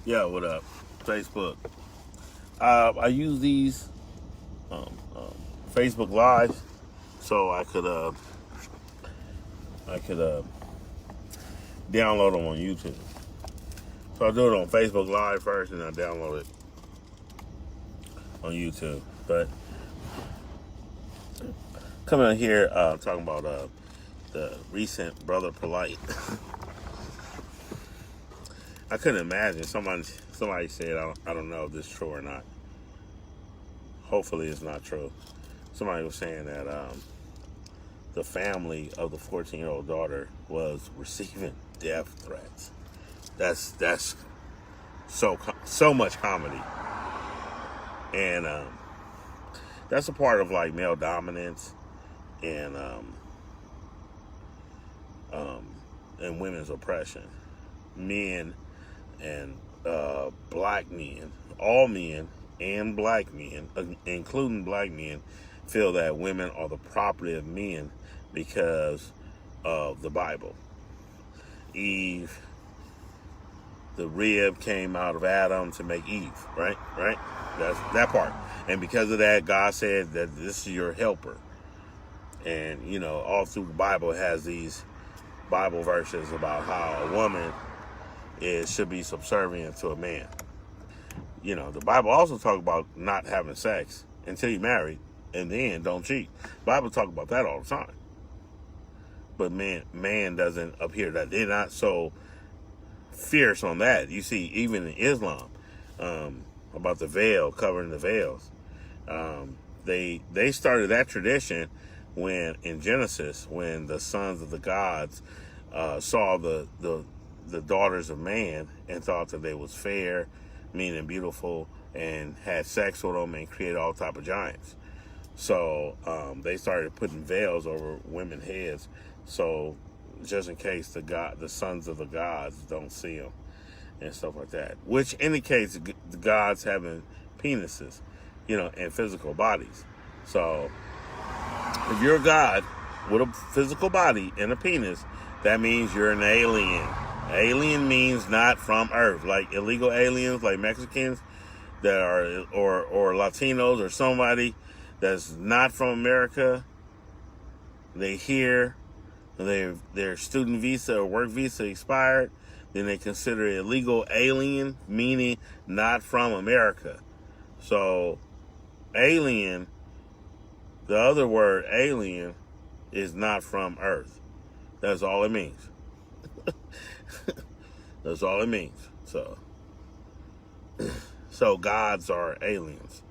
Yeah, what up? Facebook. I use these Facebook Live so I could download them on YouTube. So I do it on Facebook Live first, and I download it on YouTube. But coming in here talking about the recent Brother Polite. I couldn't imagine somebody said, I don't know if this is true or not. Hopefully it's not true. Somebody was saying that the family of the 14-year-old daughter was receiving death threats. That's so much comedy, and that's a part of like male dominance and women's oppression. Men and black men, all men and black men, including black men, feel that women are the property of men because of the Bible. Eve, the rib came out of Adam to make Eve, right? That's that part. And because of that, God said that this is your helper. And, all through the Bible has these Bible verses about how a woman should be subservient to a man. The Bible also talks about not having sex until you're married, and then don't cheat. The Bible talks about that all the time. But man doesn't appear that. They're not so fierce on that. You see, even in Islam, about the veil, covering the veils. They started that tradition when in Genesis, when the sons of the gods saw the daughters of man and thought that they was fair, meaning beautiful, and had sex with them and created all type of giants. So they started putting veils over women's heads, so just in case the sons of the gods don't see them and stuff like that, which indicates the gods having penises, and physical bodies. So if you're a god with a physical body and a penis, that means you're an alien. Alien means not from Earth, like illegal aliens, like Mexicans that are, or Latinos, or somebody that's not from America. They here, their student visa or work visa expired, then they consider it illegal alien, meaning not from America. So, alien, the other word alien, is not from Earth. That's all it means. That's all it means. So gods are aliens.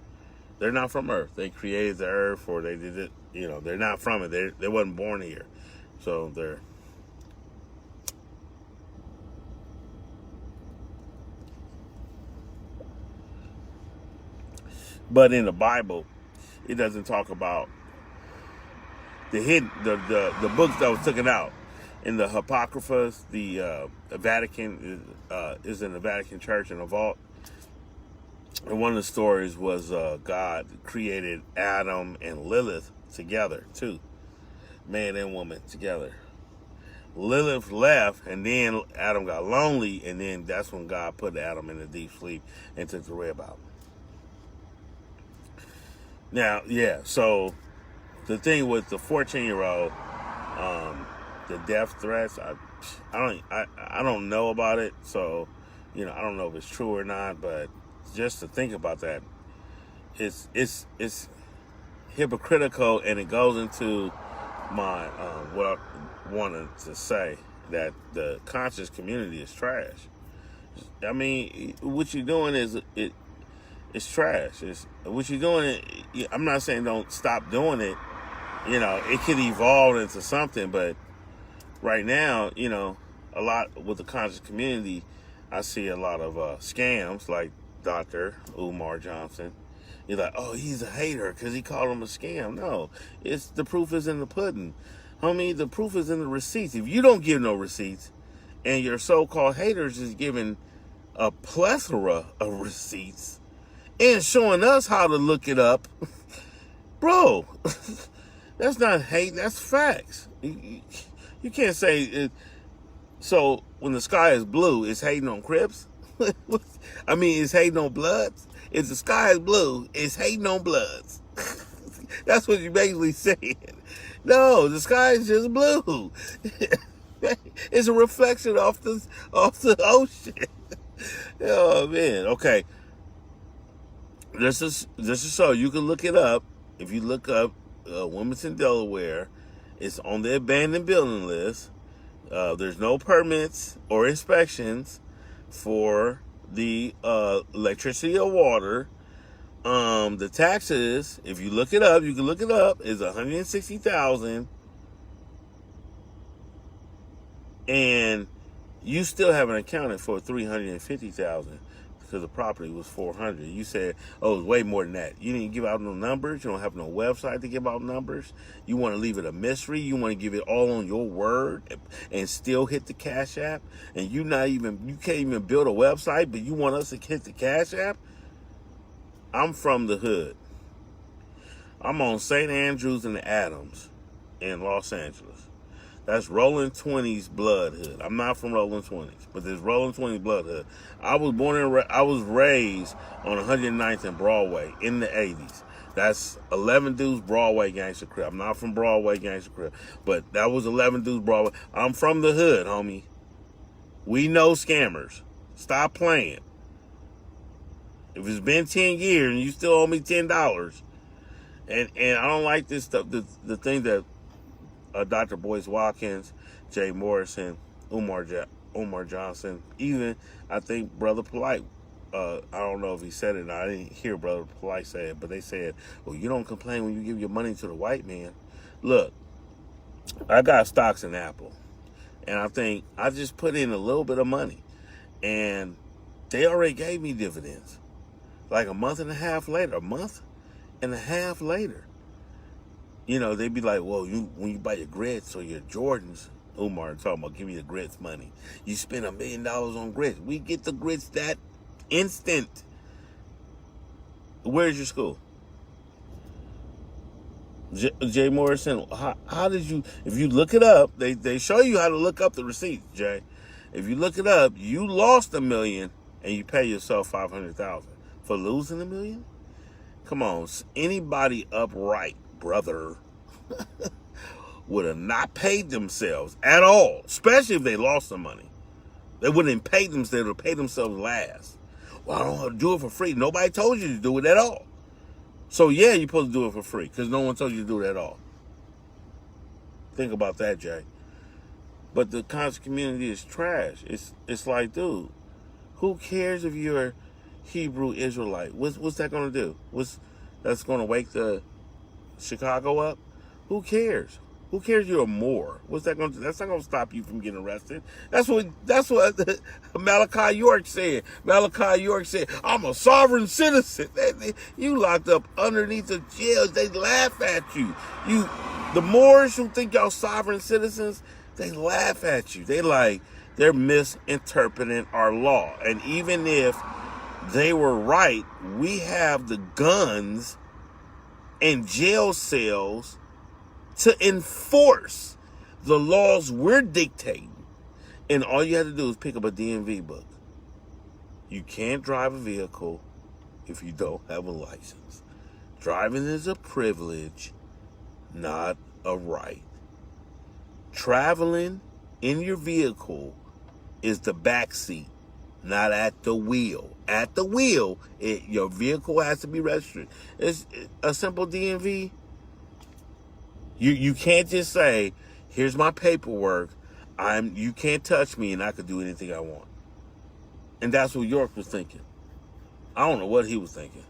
They're not from Earth. They created the Earth, or they did it. They're not from it. They wasn't born here. So they're. But in the Bible, it doesn't talk about the books that was taken out. In the Apocryphas, the Vatican is in the Vatican Church in a vault. And one of the stories was God created Adam and Lilith together, too. Man and woman together. Lilith left, and then Adam got lonely, and then that's when God put Adam in a deep sleep and took the rib out. Now, yeah, so the thing with the 14-year-old, the death threats, I don't know about it, so I don't know if it's true or not, but just to think about that, it's hypocritical, and it goes into my what I wanted to say, that the conscious community is trash. I mean, what you're doing it's trash. What you're doing. I'm not saying don't stop doing it. It could evolve into something, but right now, a lot with the conscious community, I see a lot of scams, like Dr. Umar Johnson. You're like, oh, he's a hater because he called him a scam. No, the proof is in the pudding. Homie, the proof is in the receipts. If you don't give no receipts, and your so-called haters is giving a plethora of receipts and showing us how to look it up, bro, that's not hate, that's facts. You can't say it. So when the sky is blue, it's hating on Crips? I mean, is hating on bloods? If the sky is blue, it's hating on bloods. That's what you basically saying. No, the sky is just blue. It's a reflection off the ocean. Oh man. Okay. This is so you can look it up. If you look up Wilmington, Delaware, it's on the abandoned building list. There's no permits or inspections for the electricity or water. The taxes, if you look it up, you can look it up, is $160,000, and you still haven't accounted for $350,000 because the property was $400,000. You said, oh, it's way more than that. You didn't give out no numbers. You don't have no website to give out numbers. You want to leave it a mystery. You want to give it all on your word and still hit the Cash App. And you can't even build a website, but you want us to hit the Cash App. I'm from the hood. I'm on St. Andrews and Adams in Los Angeles. That's Rolling 20s blood hood. I'm not from Rolling 20s, but there's Rolling 20s blood hood. I was raised on 109th and Broadway in the 80s. That's 11 Dudes Broadway Gangster Crib. I'm not from Broadway Gangster Crib, but that was 11 Dudes Broadway. I'm from the hood, homie. We know scammers. Stop playing. If it's been 10 years and you still owe me $10, and I don't like this stuff, the thing that Dr. Boyce Watkins, Jay Morrison, Umar Johnson, even I think Brother Polite, I don't know if he said it, I didn't hear Brother Polite say it, but they said, well, you don't complain when you give your money to the white man. Look, I got stocks in Apple, and I think I just put in a little bit of money, and they already gave me dividends. Like a month and a half later, you know, they'd be like, well, when you buy your grits or your Jordans, Umar talking about, give me the grits money. You spend $1 million on grits. We get the grits that instant. Where's your school? Jay Morrison, how did you, if you look it up, they show you how to look up the receipts, Jay. If you look it up, you lost $1 million and you pay yourself $500,000 for losing $1 million? Come on, anybody upright, brother, would have not paid themselves at all, especially if they lost some money. They wouldn't have paid themselves, they would have paid themselves last. Well, I don't have to do it for free. Nobody told you to do it at all. So yeah, you're supposed to do it for free because no one told you to do it at all. Think about that, Jay. But the conscious community is trash. It's like, dude, who cares if you're Hebrew Israelite? What's that going to do? That's going to wake the Chicago up? Who cares? Who cares you're a Moor? What's that going to do? That's not going to stop you from getting arrested. That's what Malachi York said. Malachi York said, I'm a sovereign citizen. You locked up underneath the jail. They laugh at you. The Moors who think y'all sovereign citizens, they laugh at you. They're misinterpreting our law. And even if they were right, we have the guns and jail cells to enforce the laws we're dictating. And all you have to do is pick up a DMV book. You can't drive a vehicle if you don't have a license. Driving is a privilege, not a right. Traveling in your vehicle is the back seat, not at the wheel. At the wheel, your vehicle has to be registered. It's a simple DMV. You can't just say, here's my paperwork, you can't touch me and I could do anything I want. And that's what York was thinking. I don't know what he was thinking.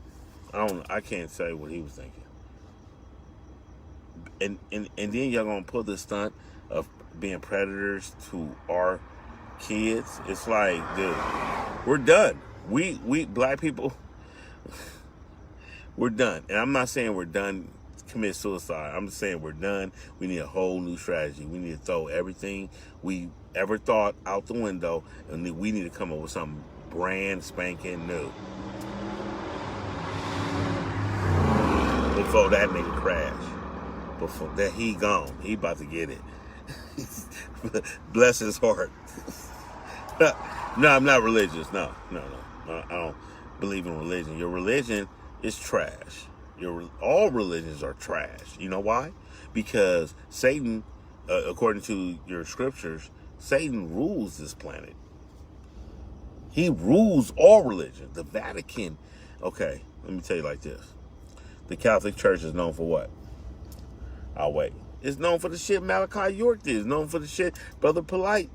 I can't say what he was thinking. And then y'all gonna pull the stunt of being predators to our kids. It's like, dude, we're done. We black people, we're done. And I'm not saying we're done commit suicide. I'm just saying we're done. We need a whole new strategy. We need to throw everything we ever thought out the window, and we need to come up with something brand spanking new before that nigga crash. Before that, he gone. He about to get it. Bless his heart. No, I'm not religious. No, no, no. I don't believe in religion. Your religion is trash. All religions are trash. You know why? Because Satan, according to your scriptures, Satan rules this planet. He rules all religion. The Vatican. Okay, let me tell you like this. The Catholic Church is known for what? I'll wait. It's known for the shit Malachi York did. It's known for the shit Brother Polite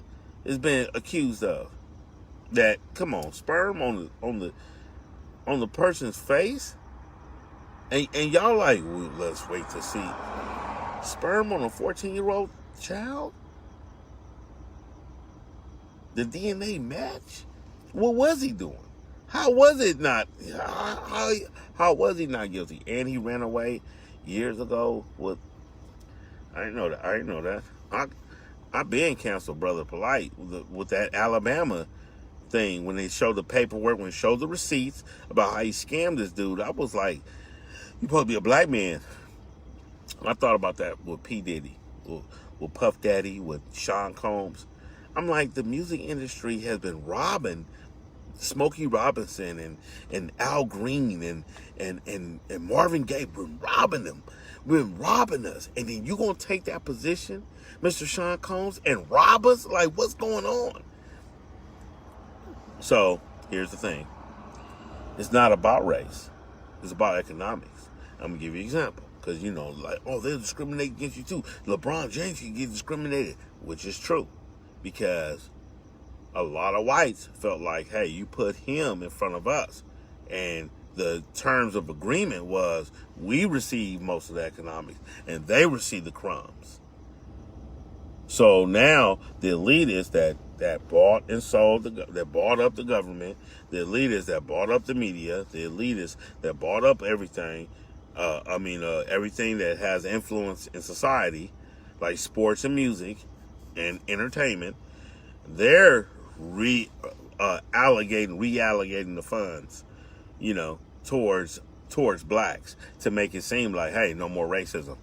has been accused of. That, come on, sperm on the person's face, and y'all like, well, let's wait to see sperm on a 14-year-old child. The DNA match. What was he doing? How was it not? How was he not guilty? And he ran away years ago with. I didn't know that. I didn't know that. I been canceled, Brother Polite, with that Alabama thing when they showed the paperwork, when they showed the receipts about how he scammed this dude. I was like, you supposed to be a black man. And I thought about that with P. Diddy, with Puff Daddy, with Sean Combs. I'm like, the music industry has been robbing Smokey Robinson and Al Green and Marvin Gaye. Been robbing them. Been robbing us. And then you gonna take that position, Mr. Sean Combs, and rob us? Like, what's going on? So, here's the thing. It's not about race. It's about economics. I'm going to give you an example. Because, you know, like, oh, they're discriminating against you too. LeBron James can get discriminated, which is true. Because a lot of whites felt like, hey, you put him in front of us. And the terms of agreement was we receive most of the economics and they receive the crumbs. So now the elitists that bought and sold, that bought up the government, the elitists that bought up the media, the elitists that bought up everything, everything that has influence in society, like sports and music and entertainment, they're reallocating the funds, you know, towards blacks to make it seem like, hey, no more racism.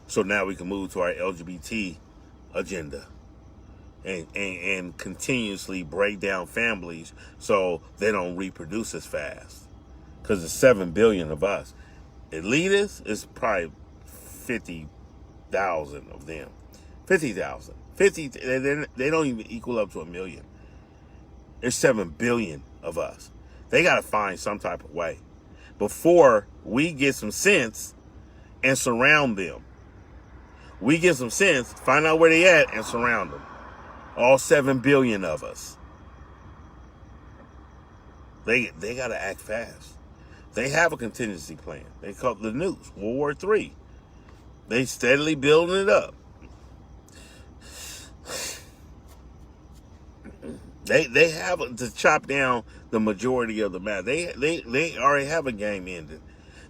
So now we can move to our LGBT agenda and continuously break down families so they don't reproduce as fast. Because there's 7 billion of us. Elitists is probably 50,000 of them. 50,000. They don't even equal up to 1 million. There's 7 billion of us. They got to find some type of way before we get some sense and surround them. We get some sense, find out where they at, and surround them. All 7 billion of us. They got to act fast. They have a contingency plan. They call it the nukes, World War III. They steadily building it up. They have to chop down the majority of the map. They already have a game ended.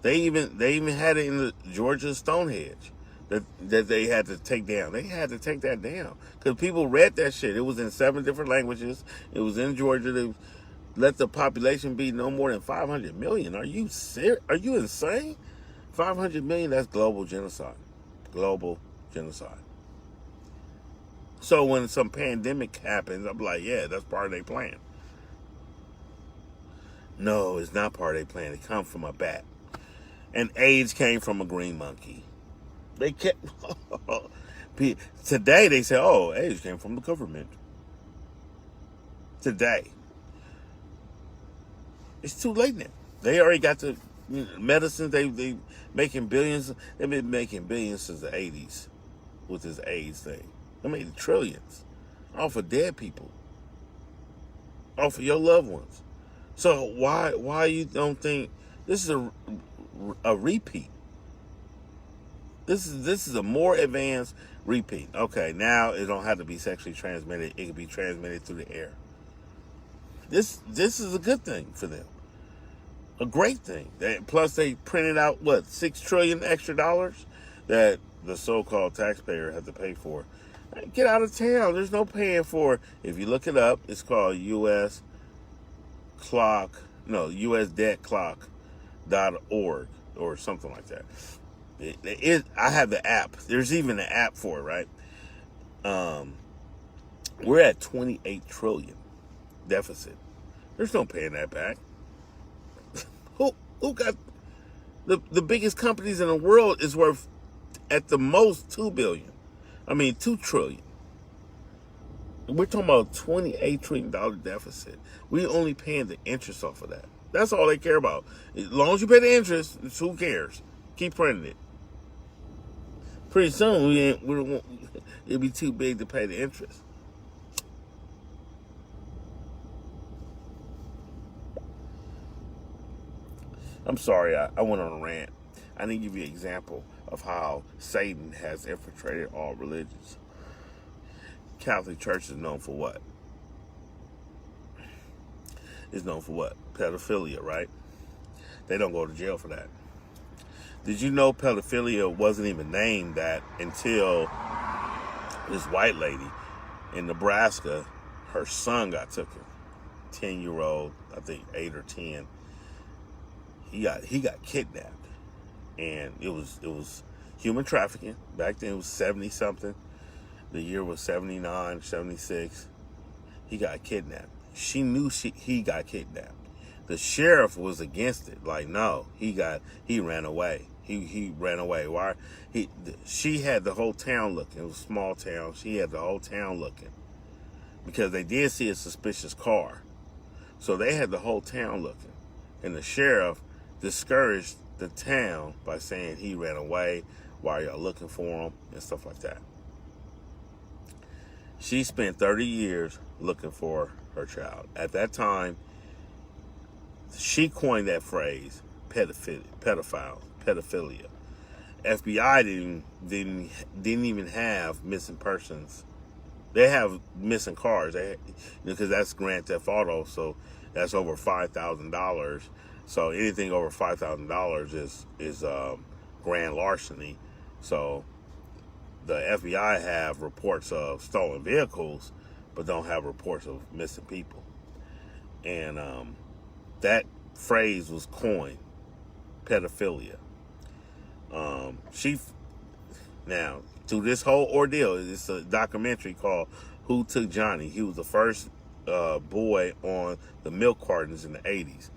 They even had it in the Georgia Stonehenge. That they had to take down. They had to take that down because people read that shit. It was in 7 different languages. It was in Georgia. They let the population be no more than 500 million. Are you serious? Are you insane? 500 million, that's global genocide. Global genocide. So when some pandemic happens, I'm like, yeah, that's part of their plan. No, it's not part of their plan. It comes from a bat. And AIDS came from a green monkey. They kept today they say, oh, AIDS came from the government. Today. It's too late now. They already got the medicines, they making billions. They've been making billions since the 80s with this AIDS thing. They made trillions off of dead people. Off of your loved ones. So why you don't think this is a repeat? This is a more advanced repeat. Okay, now it don't have to be sexually transmitted. It can be transmitted through the air. This is a good thing for them. A great thing. Plus they printed out, what, $6 trillion extra dollars that the so-called taxpayer had to pay for. Get out of town. There's no paying for. If you look it up, it's called USDebtClock.org or something like that. I have the app. There's even an app for it, right? We're at 28 trillion deficit. There's no paying that back. Who got the biggest companies in the world is worth at the most 2 billion. I mean 2 trillion. We're talking about $28 trillion deficit. We only paying the interest off of that. That's all they care about. As long as you pay the interest, who cares? Keep printing it. Pretty soon, it'll be too big to pay the interest. I'm sorry, I went on a rant. I need to give you an example of how Satan has infiltrated all religions. Catholic Church is known for what? Is known for what? Pedophilia, right? They don't go to jail for that. Did you know pedophilia wasn't even named that until this white lady in Nebraska, her son got taken. 10-year-old, I think 8 or 10. He got kidnapped. And it was human trafficking. Back then it was 70 something. The year was 79, 76. He got kidnapped. She knew he got kidnapped. The sheriff was against it. Like, no, he ran away. He ran away. Why? She had the whole town looking. It was a small town. She had the whole town looking. Because they did see a suspicious car. So they had the whole town looking. And the sheriff discouraged the town by saying he ran away. Why are y'all looking for him? And stuff like that. She spent 30 years looking for her child. At that time, she coined that phrase, pedophilia. FBI didn't even have missing persons. They have missing cars. Because that's Grand Theft Auto, so that's over $5,000. So anything over $5,000 is grand larceny. So the FBI have reports of stolen vehicles, but don't have reports of missing people. And that phrase was coined, pedophilia. Now, through this whole ordeal, it's a documentary called Who Took Johnny. He was the first boy on the milk cartons in the 80s.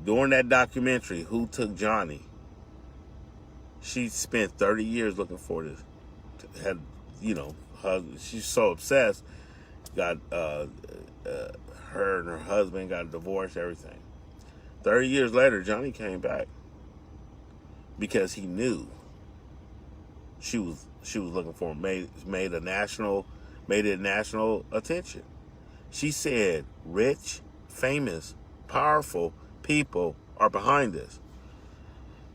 During that documentary, Who Took Johnny, she spent 30 years looking for this. She's so obsessed. Got her and her husband got divorced, everything. 30 years later, Johnny came back because he knew she was looking for him. Made it national attention. She said, rich, famous, powerful people are behind this.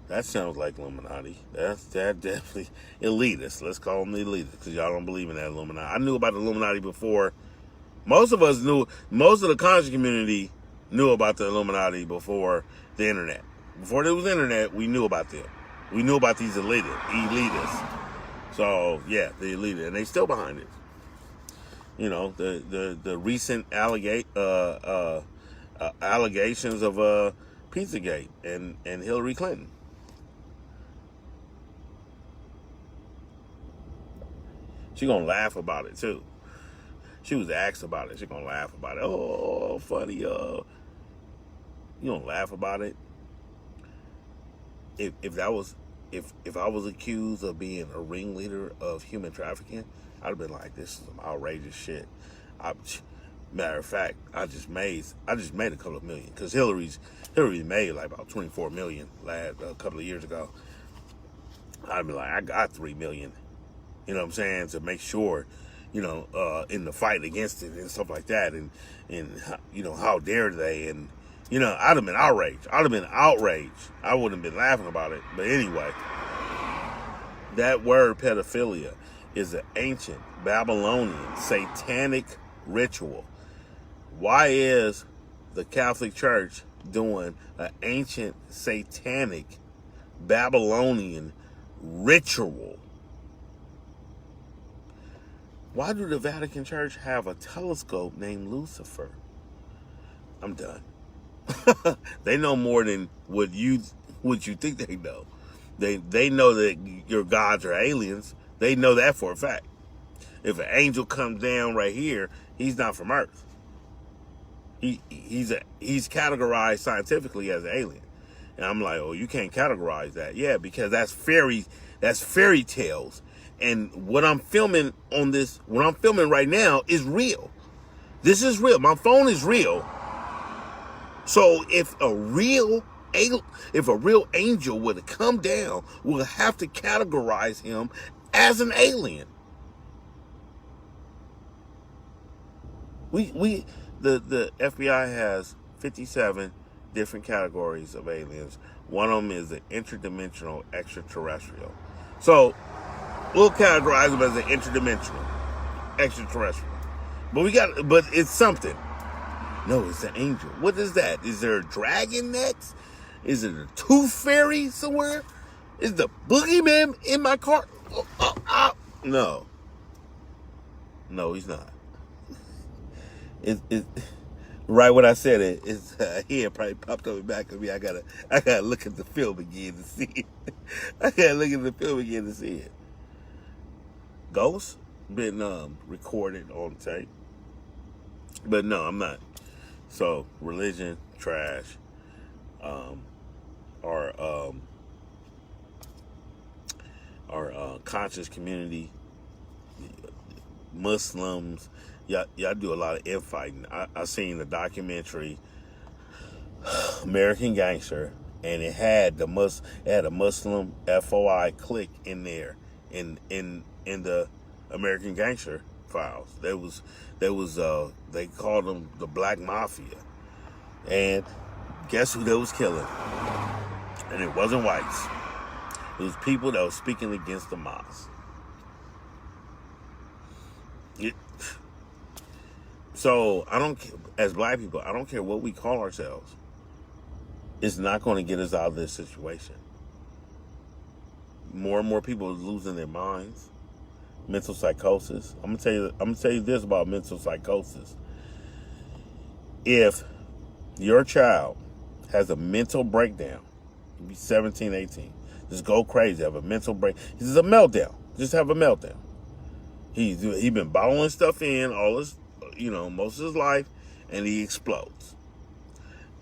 That sounds like Illuminati. That definitely elitist. Let's call them the elitist because y'all don't believe in that Illuminati. I knew about the Illuminati before. Most of us knew. Most of the conscious community knew about the Illuminati before the internet. Before there was internet, we knew about them. We knew about these elitists. So yeah, the elitists, and they still behind it. You know, the recent allegations of Pizzagate and Hillary Clinton. She gonna laugh about it too. She was asked about it. She gonna laugh about it. Oh, funny. You gonna laugh about it? If I was accused of being a ringleader of human trafficking, I'd have been like, this is some outrageous shit. Matter of fact, I just made a couple of million because Hillary made like about 24 million a couple of years ago. I'd be like, I got 3 million. You know what I'm saying? To make sure, in the fight against it and stuff like that. And how dare they? And, I'd have been outraged. I wouldn't have been laughing about it. But anyway, that word pedophilia is an ancient Babylonian satanic ritual. Why is the Catholic Church doing an ancient satanic Babylonian ritual? Why do the Vatican Church have a telescope named Lucifer? I'm done. They know more than what you think they know. They know that your gods are aliens. They know that for a fact. If an angel comes down right here, he's not from Earth. He's categorized scientifically as an alien. And I'm like, oh, you can't categorize that. Yeah, because that's fairy tales. And what I'm filming right now is real. This is real. My phone is real. So if a real angel would have come down, we'll have to categorize him as an alien. The FBI has 57 different categories of aliens. One of them is an interdimensional extraterrestrial. So we'll categorize them as an interdimensional extraterrestrial. But it's something. No, it's an angel. What is that? Is there a dragon next? Is it a tooth fairy somewhere? Is the boogeyman in my car? No. No, he's not. It right when I said it, it's here probably popped up back of me. I gotta look at the film again to see it. I gotta look at the film again to see it. Ghosts been recorded on tape, but no, I'm not. So religion trash. Our conscious community, Muslims. Y'all do a lot of infighting. I seen the documentary American Gangster, and it had a Muslim FOI clique in there in the American Gangster files. They called them the Black Mafia, and guess who they was killing? And it wasn't whites. It was people that was speaking against the mosque. So as black people, I don't care what we call ourselves. It's not going to get us out of this situation. More and more people are losing their minds. Mental psychosis. I'm gonna tell you this about mental psychosis. If your child has a mental breakdown, you be 17, 18, just go crazy, have a mental break. This is a meltdown. Just have a meltdown. He been bottling stuff in most of his life, and he explodes.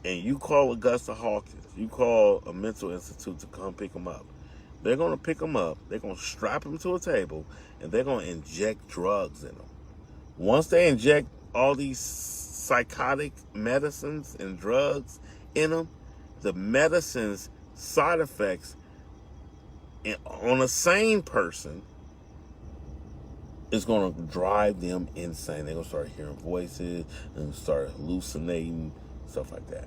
And you call Augusta Hawkins, you call a mental institute to come pick him up. They're going to pick him up, they're going to strap him to a table, and they're going to inject drugs in him. Once they inject all these psychotic medicines and drugs in him, the medicine's side effects on a sane person is going to drive them insane. They're going to start hearing voices and start hallucinating, stuff like that.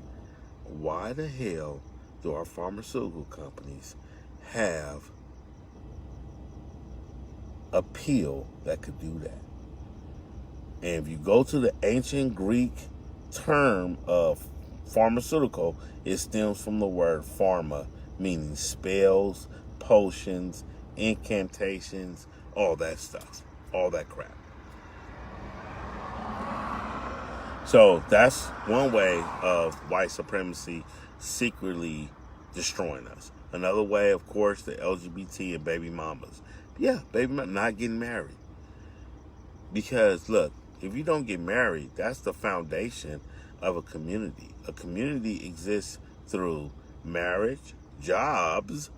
Why the hell do our pharmaceutical companies have a pill that could do that? And if you go to the ancient Greek term of pharmaceutical, it stems from the word pharma, meaning spells, potions, incantations, all that stuff. All that crap. So that's one way of white supremacy secretly destroying us. Another way, of course, the LGBT and baby mamas. Yeah, baby mama not getting married. Because look, if you don't get married, that's the foundation of a community. A community exists through marriage, jobs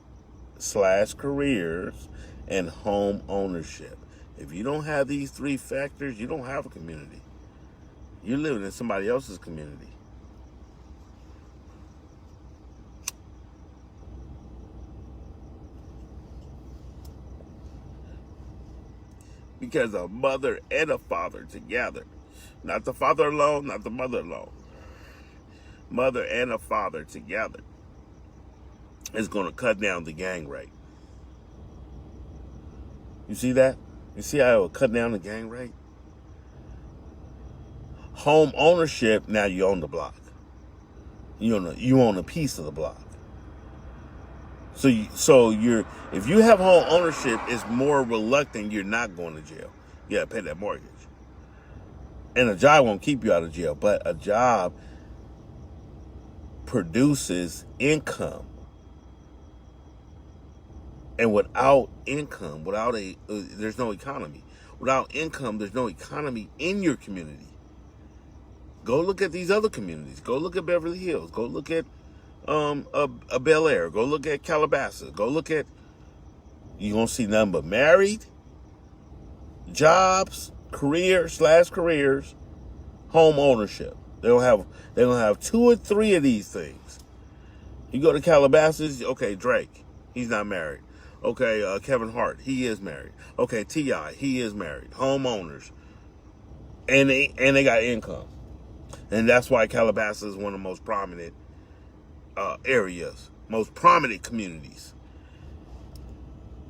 / careers, and home ownership. If you don't have these three factors, you don't have a community. You're living in somebody else's community. Because a mother and a father together. Not the father alone, not the mother alone. Mother and a father together is going to cut down the gang rate. You see that? You see how it will cut down the gang rate? Home ownership, now you own the block. You own a piece of the block. So if you have home ownership, it's more reluctant you're not going to jail. You gotta pay that mortgage. And a job won't keep you out of jail, but a job produces income. And without income, there's no economy. Without income, there's no economy in your community. Go look at these other communities. Go look at Beverly Hills. Go look at a Bel Air. Go look at Calabasas. Go look at, you're going to see nothing but married, jobs, careers, home ownership. They're gonna have 2 or 3 of these things. You go to Calabasas, okay, Drake, he's not married. Okay, Kevin Hart, he is married. Okay, T.I., he is married. Homeowners, and they got income, and that's why Calabasas is one of the most prominent areas, most prominent communities,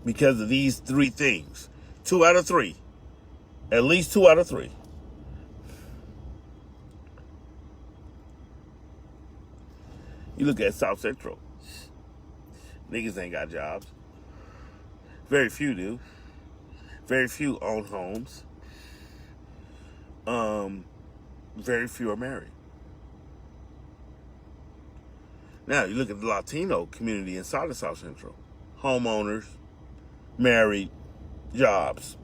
because of these 3 things. 2 out of 3, at least 2 out of 3. You look at South Central, niggas ain't got jobs. Very few do. Very few own homes. Very few are married. Now, you look at the Latino community inside of South Central. Homeowners, married, jobs.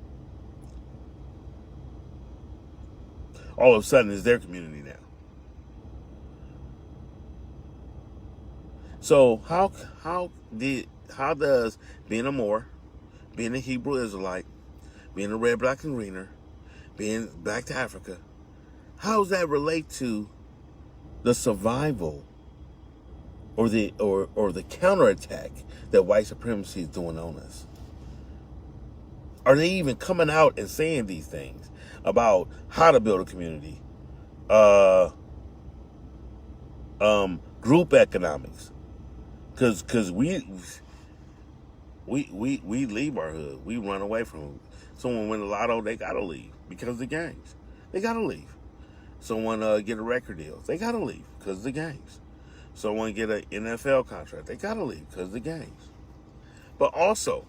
All of a sudden, it's their community now. So how does being a Moor, being a Hebrew Israelite, being a red, black, and greener, being back to Africa, how does that relate to the survival or the counterattack that white supremacy is doing on us? Are they even coming out and saying these things about how to build a community? Group economics. Cause we leave our hood. We run away from it. Someone win the lotto, they gotta leave because of the gangs. They gotta leave. Someone get a record deal, they gotta leave because of the gangs. Someone get an NFL contract, they gotta leave because of the gangs. But also,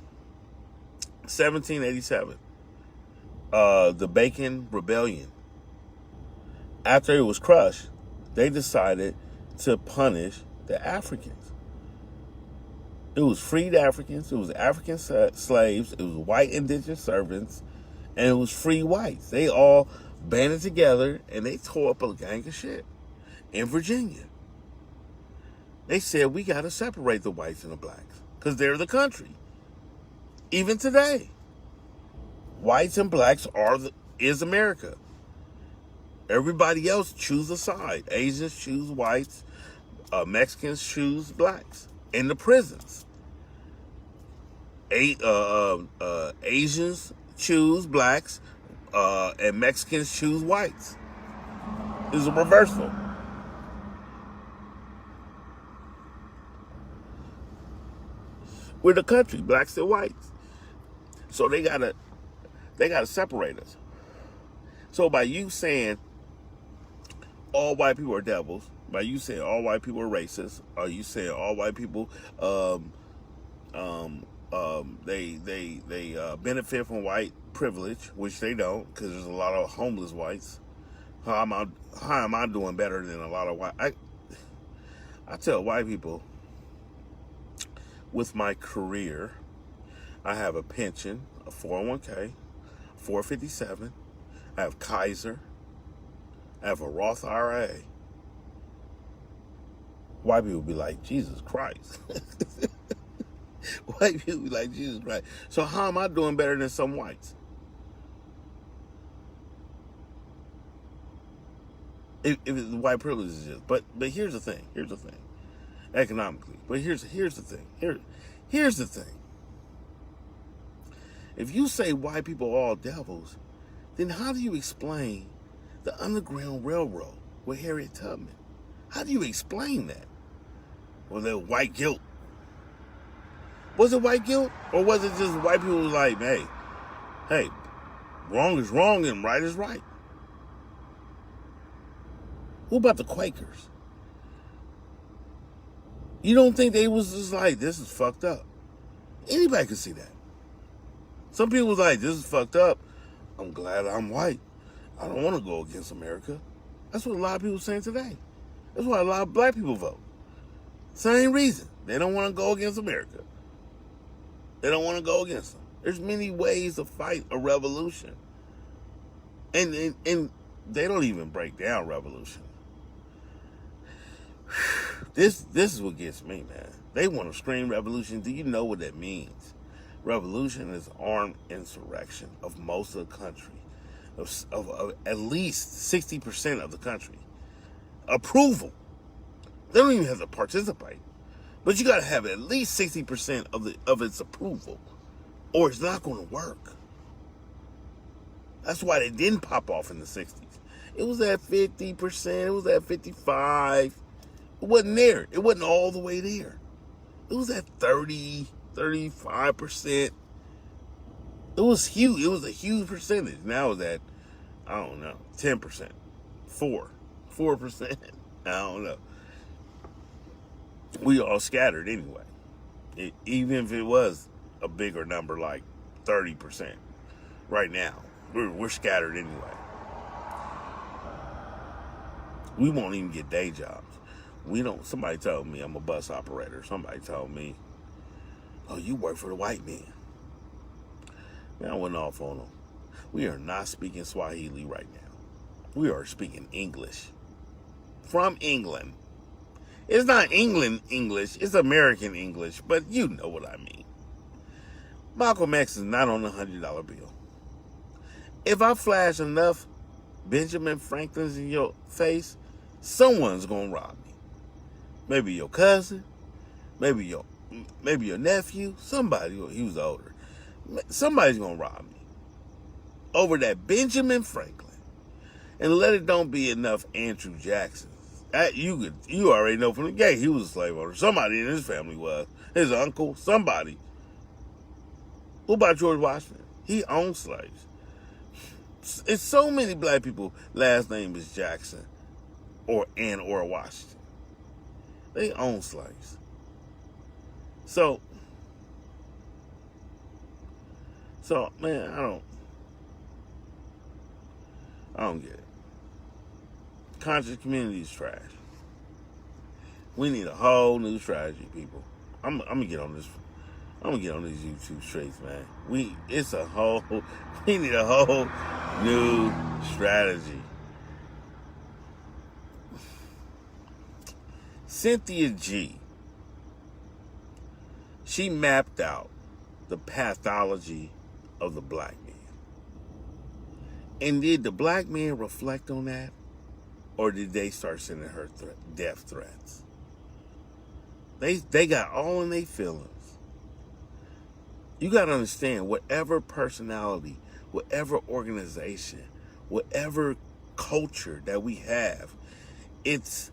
1787, the Bacon Rebellion. After it was crushed, they decided to punish the Africans. It was freed Africans, it was African slaves, it was white indentured servants, and it was free whites. They all banded together and they tore up a gang of shit in Virginia. They said, we got to separate the whites and the blacks because they're the country. Even today, whites and blacks is America. Everybody else choose a side. Asians choose whites, Mexicans choose blacks. In the prisons, Asians choose blacks, and Mexicans choose whites. It's a reversal. We're the country, blacks and whites. So they gotta separate us. So by you saying all white people are devils, by you saying all white people are racist, or you saying all white people they benefit from white privilege, which they don't, because there's a lot of homeless whites. How am I doing better than a lot of white? I tell white people, with my career, I have a pension, a 401k, 457. I have Kaiser. I have a Roth IRA. White people be like, Jesus Christ. White people be like, Jesus Christ. So how am I doing better than some whites? If it's white privilege is just, but here's the thing. Economically. But here's the thing. Here's the thing. If you say white people are all devils, then how do you explain the Underground Railroad with Harriet Tubman? How do you explain that? Was it white guilt? Was it white guilt? Or was it just white people like, hey, wrong is wrong and right is right? What about the Quakers? You don't think they was just like, this is fucked up? Anybody could see that. Some people was like, this is fucked up. I'm glad I'm white. I don't want to go against America. That's what a lot of people are saying today. That's why a lot of black people vote. Same reason. They don't want to go against America. They don't want to go against them. There's many ways to fight a revolution. And they don't even break down revolution. This is what gets me, man. They want to scream revolution. Do you know what that means? Revolution is armed insurrection of most of the country, of at least 60% of the country. Approval. They don't even have to participate, but you got to have at least 60% of its approval, or it's not going to work. That's why they didn't pop off in the 60s. It was at 50%. It was at 55%. It wasn't there. It wasn't all the way there. It was at 30, 35%. It was huge. It was a huge percentage. Now it's at, I don't know, 10%, 4%. I don't know. We all scattered anyway. Even if it was a bigger number, like 30%, right now, we're scattered anyway. We won't even get day jobs. We don't. Somebody told me I'm a bus operator. Somebody told me, "Oh, you work for the white man." Man, I went off on them. We are not speaking Swahili right now. We are speaking English from England. It's not England English. It's American English, but you know what I mean. Malcolm X is not on a $100 bill. If I flash enough Benjamin Franklins in your face, someone's gonna rob me. Maybe your cousin, maybe your nephew, somebody. He was older. Somebody's gonna rob me over that Benjamin Franklin, and let it don't be enough Andrew Jackson. You already know from the gate he was a slave owner. Somebody in his family was his uncle. Somebody. Who about George Washington? He owned slaves. It's so many black people. Last name is Jackson, or Washington. They own slaves. So man, I don't get it. Conscious community is trash. We need a whole new strategy, people. I'm gonna get on this. I'm gonna get on these YouTube streets, man. We need a whole new strategy. Cynthia G. She mapped out the pathology of the black man. And did the black man reflect on that? Or did they start sending her death threats? They got all in their feelings. You got to understand, whatever personality, whatever organization, whatever culture that we have, it's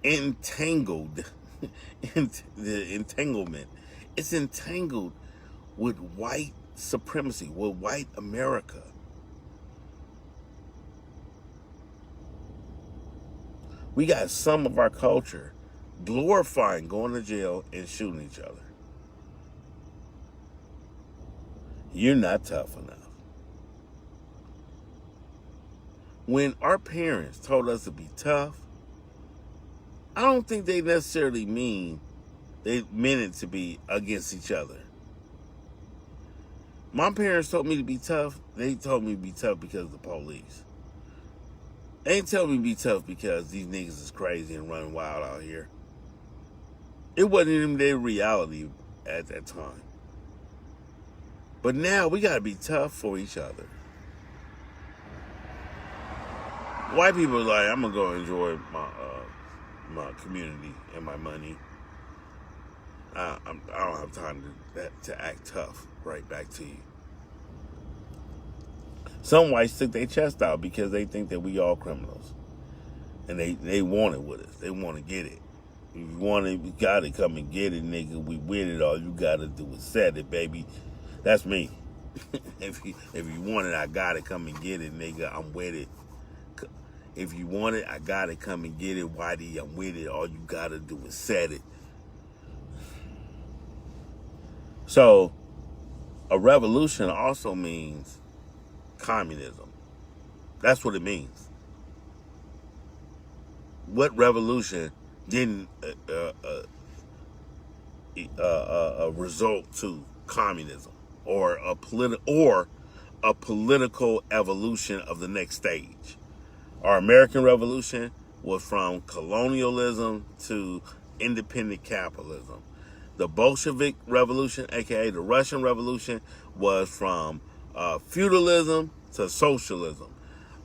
entangled. The entanglement. It's entangled with white supremacy, with white America. We got some of our culture glorifying going to jail and shooting each other. You're not tough enough. When our parents told us to be tough, I don't think they necessarily meant it to be against each other. My parents told me to be tough. They told me to be tough because of the police. They ain't tell me to be tough because these niggas is crazy and running wild out here. It wasn't even their reality at that time. But now we gotta be tough for each other. White people are like, I'm gonna go enjoy my community and my money. I don't have time to act tough right back to you. Some whites stick their chest out because they think that we all criminals. And they want it with us. They want to get it. If you want it, you gotta come and get it, nigga. We with it. All you gotta do is set it, baby. That's me. If you want it, I gotta come and get it, nigga. I'm with it. If you want it, I gotta come and get it, Whitey. I'm with it. All you gotta do is set it. So, a revolution also means communism. That's what it means. What revolution didn't result to communism or a political evolution of the next stage. Our American Revolution was from colonialism to independent capitalism. The Bolshevik Revolution, aka the Russian Revolution, was from feudalism to socialism.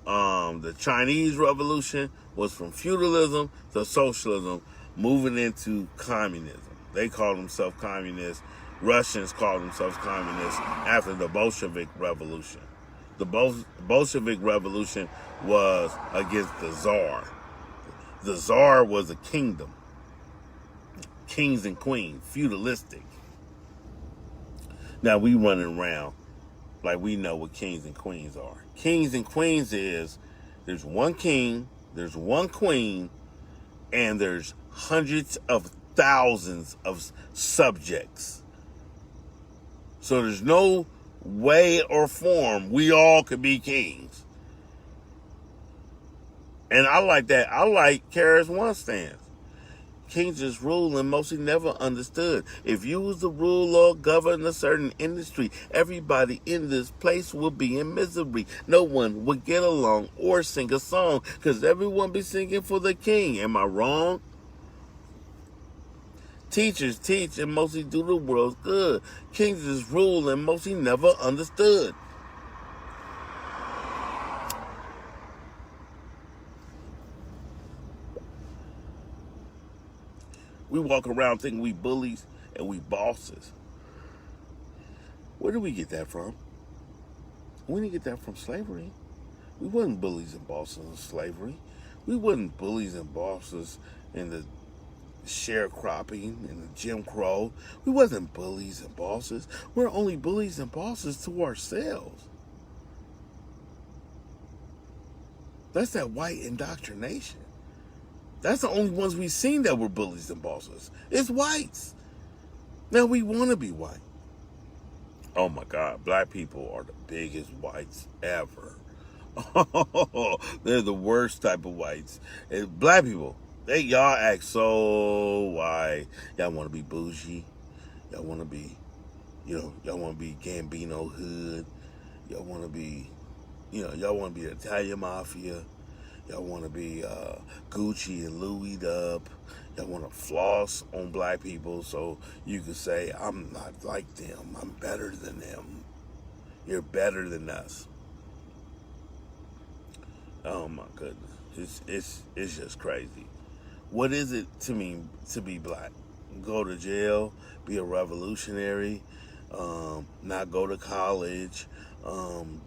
The Chinese Revolution was from feudalism to socialism, moving into communism. They call themselves communists. Russians call themselves communists after the Bolshevik Revolution. The Bolshevik Revolution was against the Tsar. The Tsar was a kingdom. Kings and queens, feudalistic. Now we running around like we know what kings and queens are. Kings and queens is there's one king, there's one queen, and there's hundreds of thousands of subjects. So there's no way or form we all could be kings. And I like that. I like Kara's one stance. Kings just rule and mostly never understood. If you was to rule or govern a certain industry, everybody in this place would be in misery. No one would get along or sing a song because everyone be singing for the king. Am I wrong? Teachers teach and mostly do the world's good. Kings just rule and mostly never understood. We walk around thinking we bullies and we bosses. Where did we get that from? We didn't get that from slavery. We wasn't bullies and bosses in slavery. We wasn't bullies and bosses in the sharecropping and the Jim Crow. We wasn't bullies and bosses. We're only bullies and bosses to ourselves. That's that white indoctrination. That's the only ones we've seen that were bullies and bosses. It's whites. Now we want to be white. Oh my God, black people are the biggest whites ever. Oh, they're the worst type of whites. And black people, y'all act so white. Y'all want to be bougie. Y'all want to be, y'all want to be Gambino hood. Y'all want to be, y'all want to be the Italian mafia. Y'all want to be Gucci and Louis up. Y'all want to floss on black people so you can say, I'm not like them. I'm better than them. You're better than us. Oh my goodness. It's just crazy. What is it to me to be black? Go to jail, be a revolutionary, not go to college,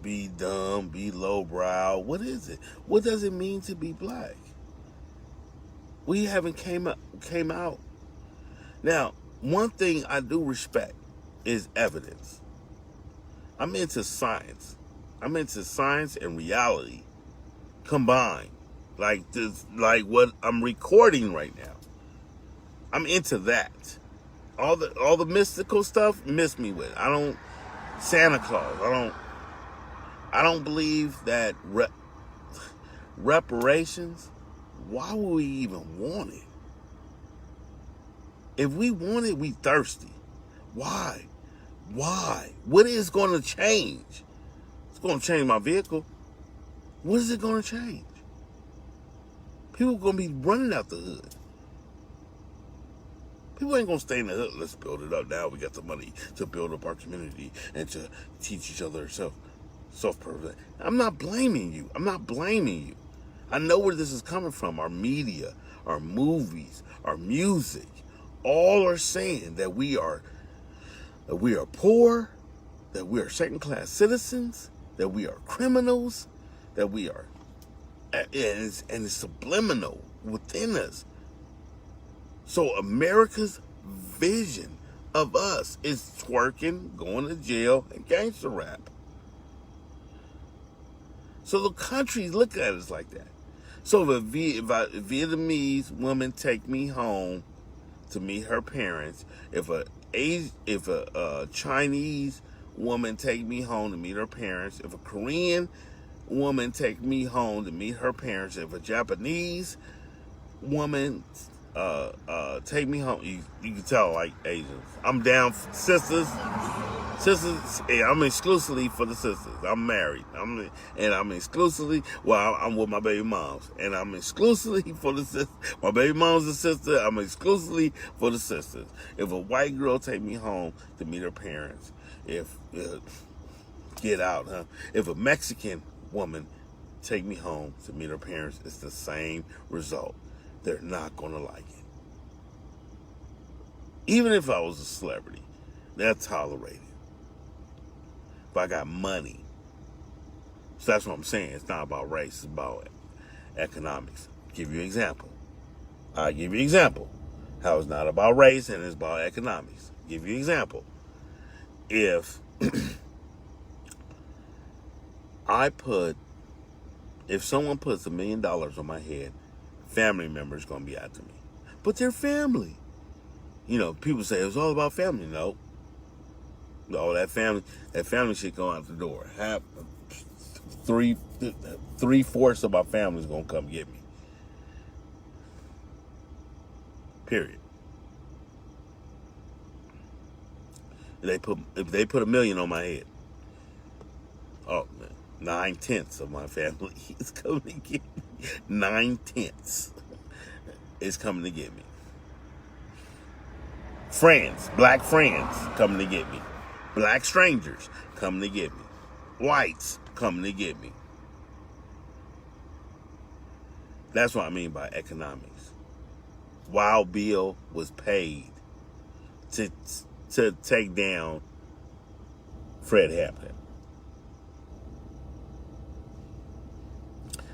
be dumb, be lowbrow. What is it? What does it mean to be black? We haven't came out. Now, one thing I do respect is evidence. I'm into science. I'm into science and reality combined. Like what I'm recording right now. I'm into that. All the mystical stuff, miss me with. Santa Claus. I don't believe that reparations. Why would we even want it? If we want it, we thirsty. Why? What is going to change? It's going to change my vehicle. What is it going to change? People are going to be running out the hood. People ain't going to stay in the hood. Let's build it up now. We got the money to build up our community and to teach each other self-preservation. I'm not blaming you. I know where this is coming from. Our media, our movies, our music, all are saying that we are poor, that we are second-class citizens, that we are criminals, that we are, and it's subliminal within us. So America's vision of us is twerking, going to jail, and gangster rap. So the countries look at us like that. So if a Vietnamese woman take me home to meet her parents, if a Chinese woman take me home to meet her parents, if a Korean woman take me home to meet her parents, if a Japanese woman take me home. You can tell like Asians. I'm down for sisters. Sisters, yeah, I'm exclusively for the sisters. I'm married. I'm exclusively, well, I'm with my baby moms. And I'm exclusively for the sisters. My baby mom's a sister. I'm exclusively for the sisters. If a white girl take me home to meet her parents, get out, huh? If a Mexican woman take me home to meet her parents, it's the same result. They're not going to like it. Even if I was a celebrity, they'll tolerate it. If I got money. So that's what I'm saying. It's not about race. It's about economics. Give you an example. I'll give you an example. How it's not about race and it's about economics. Give you an example. If if someone puts $1 million on my head, family members going to be after me. But they're family. You know, people say it's all about family. No. No, that family shit going out the door. Half, 3/4 of my family's gonna come get me. Period. If they put $1 million on my head, oh man, 9/10 of my family is coming to get me. 9/10 is coming to get me. Black friends coming to get me. Black strangers coming to get me. Whites coming to get me. That's what I mean by economics. Wild Bill was paid to take down Fred Hampton.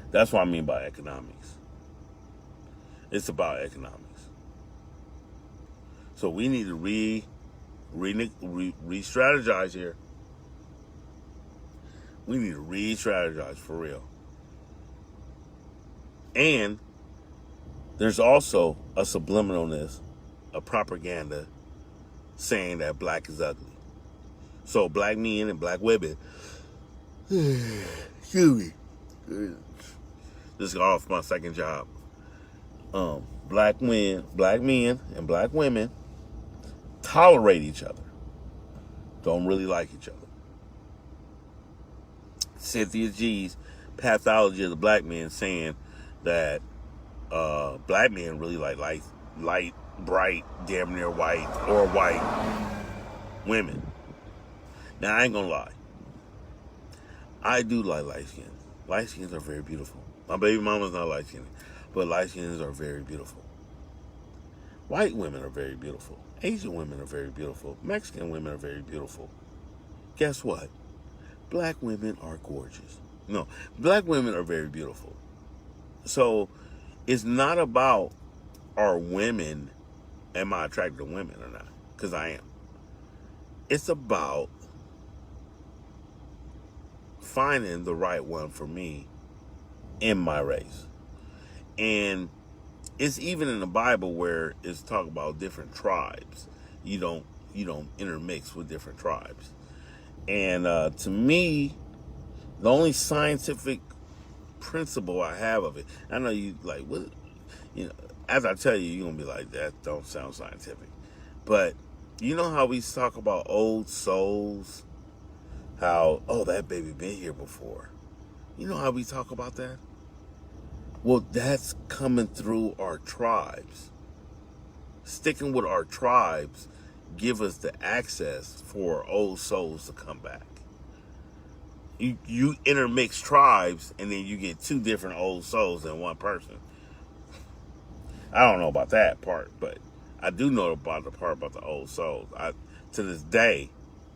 That's what I mean by economics. It's about economics. So we need to re-strategize here. We need to re-strategize for real. And there's also a subliminalness, a propaganda saying that black is ugly. So black men and black women, excuse me, this got off my second job. Black men and black women tolerate each other. Don't really like each other. Cynthia G's pathology of the black man saying that black men really like light, bright, damn near white, or white women. Now, I ain't gonna lie. I do like light skins. Light skins are very beautiful. My baby mama's not light skinned, but light skins are very beautiful. White women are very beautiful. Asian women are very beautiful. Mexican women are very beautiful. Guess what? Black women are gorgeous. No, black women are very beautiful. So it's not about are women, am I attracted to women or not? Because I am. It's about finding the right one for me in my race. And it's even in the Bible where it's talk about different tribes. You don't intermix with different tribes. And to me, the only scientific principle I have of it, I know you like, what, as I tell you, you're gonna be like, that don't sound scientific. But you know how we talk about old souls? How, oh, that baby been here before. You know how we talk about that? Well, that's coming through our tribes. Sticking with our tribes give us the access for old souls to come back. You intermix tribes and then you get two different old souls in one person. I don't know about that part, but I do know about the part about the old souls. To this day,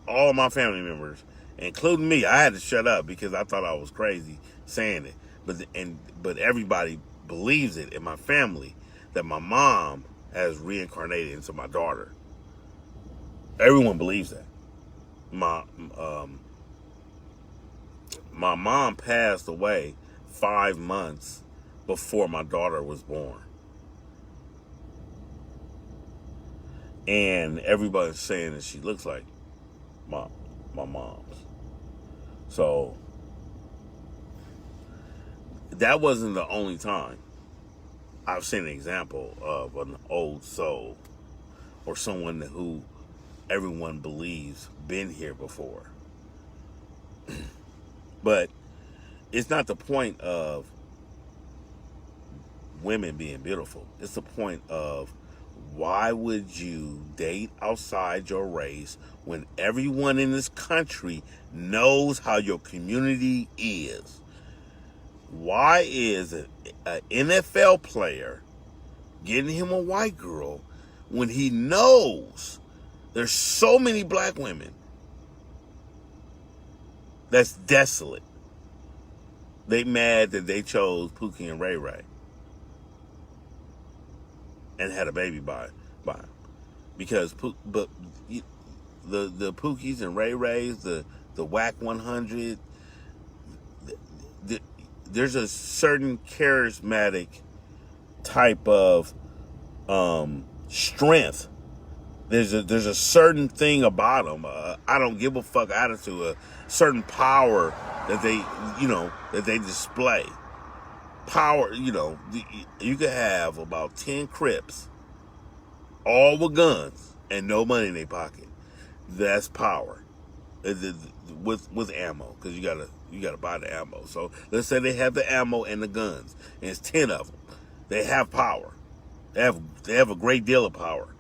all my family members, including me, I had to shut up because I thought I was crazy saying it. But everybody believes it in my family that my mom has reincarnated into my daughter. Everyone believes that. My mom passed away 5 months before my daughter was born. And everybody's saying that she looks like my mom's. So that wasn't the only time. I've seen an example of an old soul or someone who everyone believes been here before. But it's not the point of women being beautiful. It's the point of, why would you date outside your race when everyone in this country knows how your community is? Why is an NFL player getting him a white girl when he knows there's so many black women that's desolate? They mad that they chose Pookie and Ray Ray and had a baby by him. Because the Pookies and Ray Rays, the WAC 100, there's a certain charismatic type of strength. There's a certain thing about them. I don't give a fuck attitude. A certain power that they display. Power, you could have about 10 Crips, all with guns and no money in their pocket. That's power. With ammo, because you gotta buy the ammo. So let's say they have the ammo and the guns, and it's 10 of them. They have power. They have a great deal of power.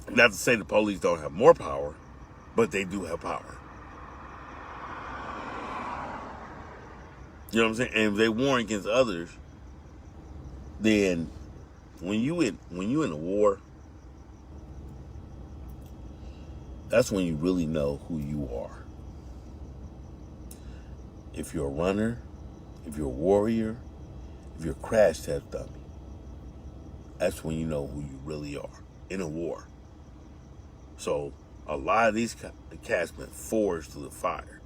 Not to say the police don't have more power, but they do have power. You know what I'm saying? And if they warn against others, then when you in a war, that's when you really know who you are. If you're a runner, if you're a warrior, if you're a crash test dummy, that's when you know who you really are in a war. So a lot of these cats been forged through the fire.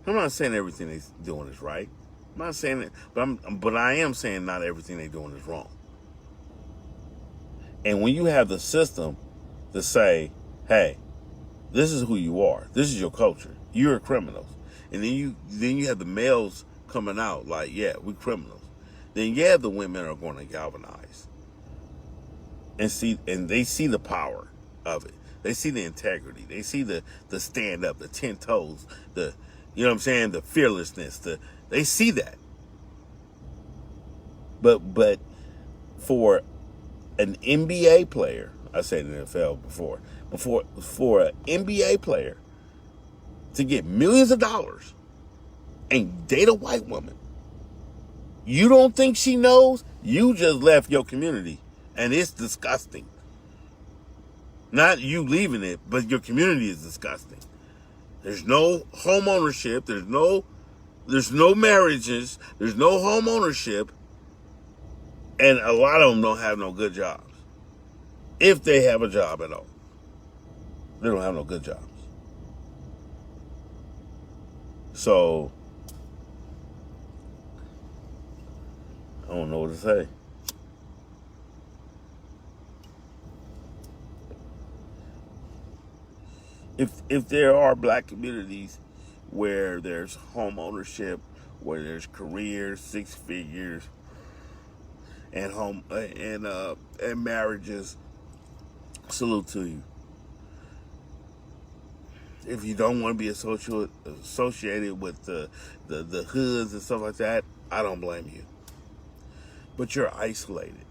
I'm not saying everything they're doing is right. I'm not saying it, but I am saying not everything they're doing is wrong. And when you have the system to say, hey, this is who you are, this is your culture, you're criminals, and then you have the males coming out like, yeah, we're criminals, then yeah, the women are going to galvanize and they see the power of it. They see the integrity. They see the stand up, the 10 toes, the fearlessness. They see that. But for an NBA player, I said in the NFL before for an NBA player to get millions of dollars and date a white woman, you don't think she knows? You just left your community, and it's disgusting. Not you leaving it, but your community is disgusting. There's no home ownership. There's no marriages. There's no home ownership. And a lot of them don't have no good jobs. If they have a job at all. They don't have no good jobs. So, I don't know what to say. If there are black communities where there's home ownership, where there's careers, 6 figures, and and marriages, salute to you. If you don't want to be associated with the hoods and stuff like that, I don't blame you. But you're isolated,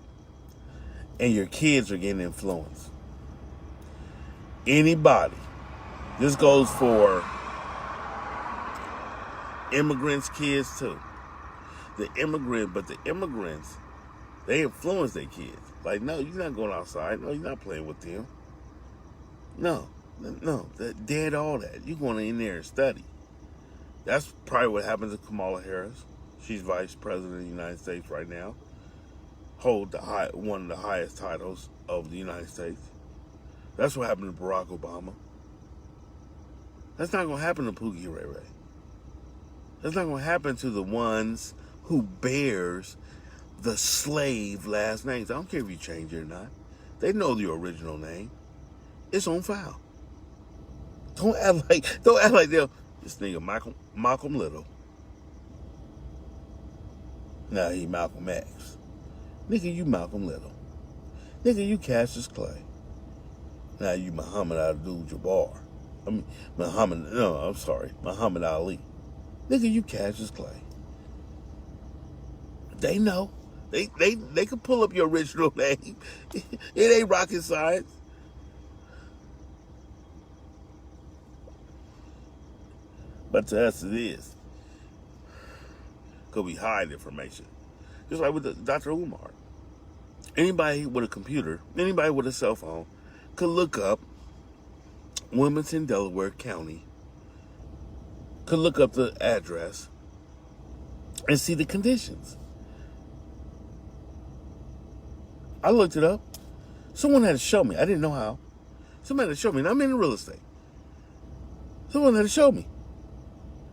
and your kids are getting influenced. Anybody. This goes for immigrants' kids too. The immigrants, they influence their kids. Like, no, you're not going outside. No, you're not playing with them. No, dead all that. You're going in there and study. That's probably what happened to Kamala Harris. She's vice president of the United States right now. Hold one of the highest titles of the United States. That's what happened to Barack Obama. That's not going to happen to Pookie Ray Ray. That's not going to happen to the ones who bears the slave last names. I don't care if you change it or not. They know the original name. It's on file. Don't act like they'll. This nigga Malcolm Little. Now he Malcolm X. Nigga, you Malcolm Little. Nigga, you Cassius Clay. Now you Muhammad Abdul-Jabbar. Muhammad Ali. Nigga, you Cassius Clay. They know. They can pull up your original name. It ain't rocket science. But to us it is. Because we hide information. Just like with Dr. Umar. Anybody with a computer, anybody with a cell phone, could look up Wilmington, Delaware County, could look up the address and see the conditions. I looked it up. Someone had to show me. I didn't know how. Someone had to show me. And I'm in real estate. Someone had to show me.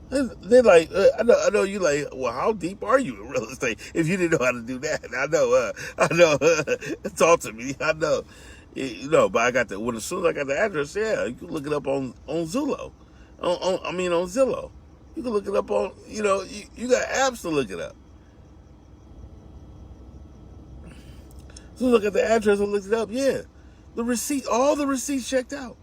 They're like, I know you like, well, how deep are you in real estate if you didn't know how to do that? I know, talk to me, I know. But I got as soon as I got the address, yeah, you can look it up on Zillow. On Zillow. You can look it up on, you got apps to look it up. As soon as I got the address, I looked it up, yeah. All the receipts checked out.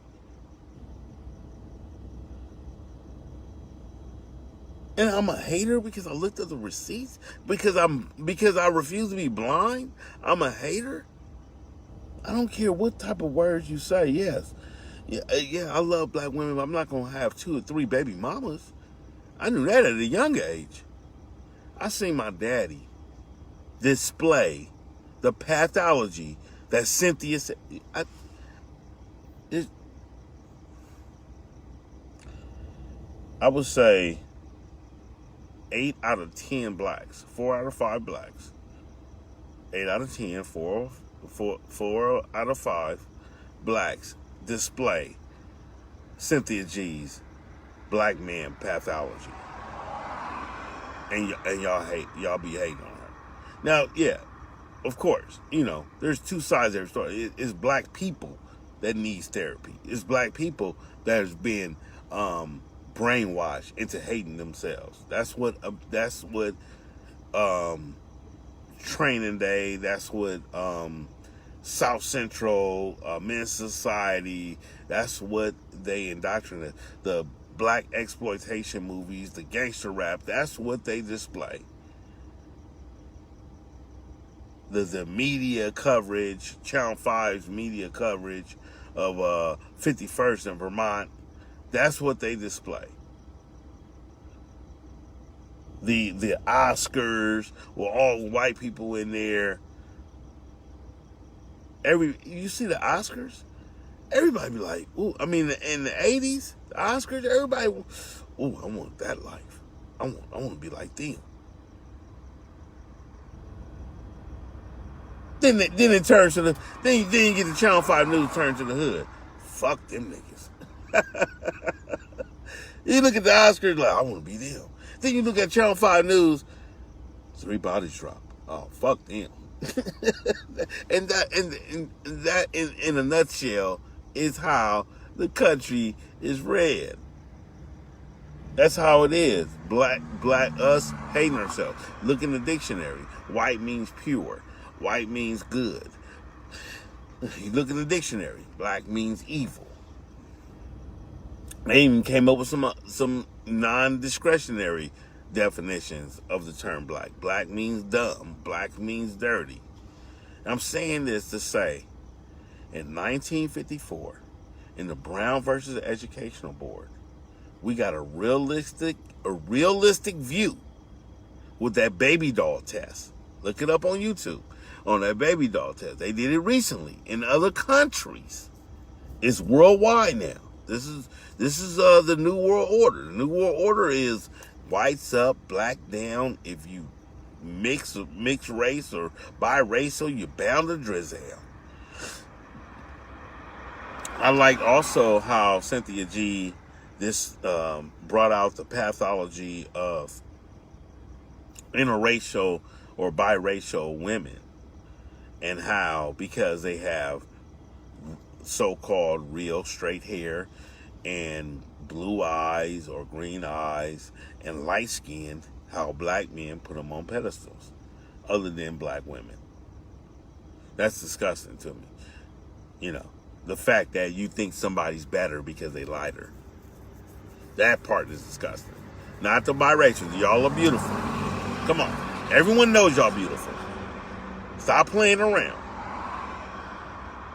And I'm a hater because I looked at the receipts? Because I refuse to be blind? I'm a hater? I don't care what type of words you say, yes. Yeah, I love black women, but I'm not going to have 2 or 3 baby mamas. I knew that at a young age. I seen my daddy display the pathology that Cynthia said. I would say 8 out of 10 blacks, 4 out of 5 blacks, 8 out of 10, 4 out of 5 blacks display Cynthia G's black man pathology, and y'all be hating on her. Now, yeah, of course, there's 2 sides to every story. It's black people that needs therapy. It's black people that has been brainwashed into hating themselves. That's what Training Day, that's what South Central Men's Society, that's what they indoctrinate. The black exploitation movies, the gangster rap, that's what they display. The media coverage, Channel 5's media coverage of 51st in Vermont, that's what they display. The Oscars with all white people in there. You see the Oscars? Everybody be like, ooh, in the 80s, the Oscars, everybody, ooh, I want that life. I want to be like them. Then it turns to then you get the Channel 5 News turn to the hood. Fuck them niggas. You look at the Oscars like, I want to be them. Then you look at Channel 5 News, 3 bodies dropped. Oh, fuck them. and that in a nutshell is how the country is ran. That's how it is. Black us hating ourselves. Look in the dictionary. White means pure. White means good. You look in the dictionary. Black means evil. They even came up with some non-discretionary definitions of the term black. Black means dumb. Black means dirty. I'm saying this to say, in 1954, in the Brown versus Educational Board, we got a realistic view with that baby doll test. Look it up on YouTube. On that baby doll test. They did it recently in other countries. It's worldwide now. This is the New World Order. The New World Order is whites up, black down. If you mix race or biracial, you're bound to drizzle. I like also how Cynthia G brought out the pathology of interracial or biracial women, and how because they have so-called real straight hair and blue eyes or green eyes and light skin, how black men put them on pedestals. other than black women. That's disgusting to me. The fact that you think somebody's better because they lighter. That part is disgusting. Not the biracials. Y'all are beautiful. Come on. Everyone knows y'all beautiful. Stop playing around.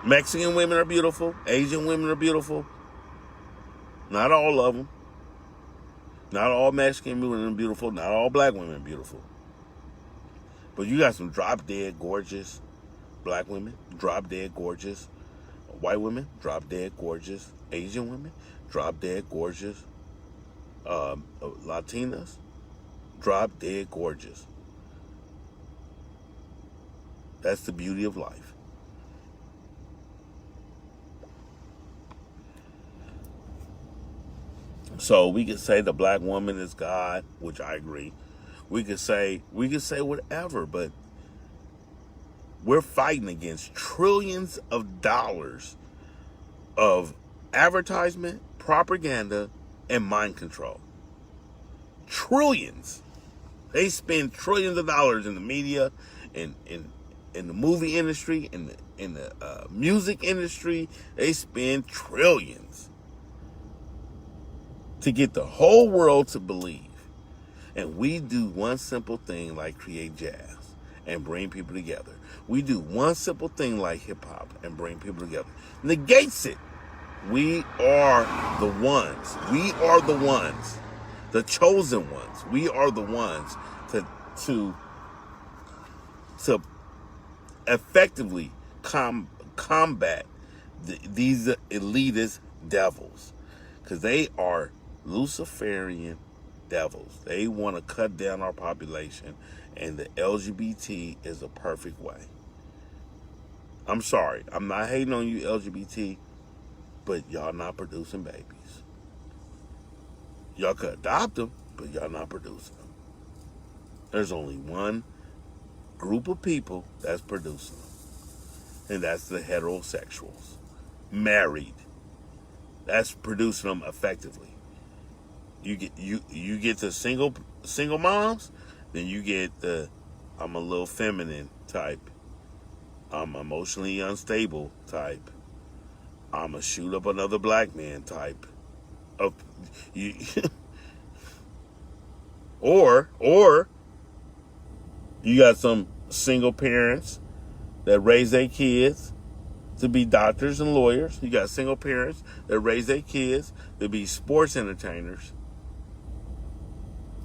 Mexican women are beautiful. Asian women are beautiful. Not all of them. Not all Mexican women are beautiful. Not all black women are beautiful. But you got some drop dead gorgeous black women. Drop dead gorgeous white women. Drop dead gorgeous Asian women. Drop dead gorgeous Latinas. Drop dead gorgeous. That's the beauty of life. So we could say the black woman is God, which I agree. We could say whatever, but we're fighting against trillions of dollars of advertisement, propaganda, and mind control. Trillions. They spend trillions of dollars in the media, in the movie industry, in the music industry. They spend trillions to get the whole world to believe. And we do one simple thing like create jazz and bring people together. We do one simple thing like hip hop and bring people together. Negates it. We are the ones. We are the ones. The chosen ones. We are the ones to effectively combat these elitist devils. Because they are Luciferian devils. They want to cut down our population, and the LGBT is a perfect way. I'm sorry. I'm not hating on you, LGBT, but y'all not producing babies. Y'all could adopt them, but y'all not producing them. There's only one group of people that's producing them, and that's the heterosexuals. Married. That's producing them effectively. You get the single moms, then you get the I'm a little feminine type, I'm emotionally unstable type, I'm a shoot up another black man type of you. or you got some single parents that raise their kids to be doctors and lawyers. You got single parents that raise their kids to be sports entertainers.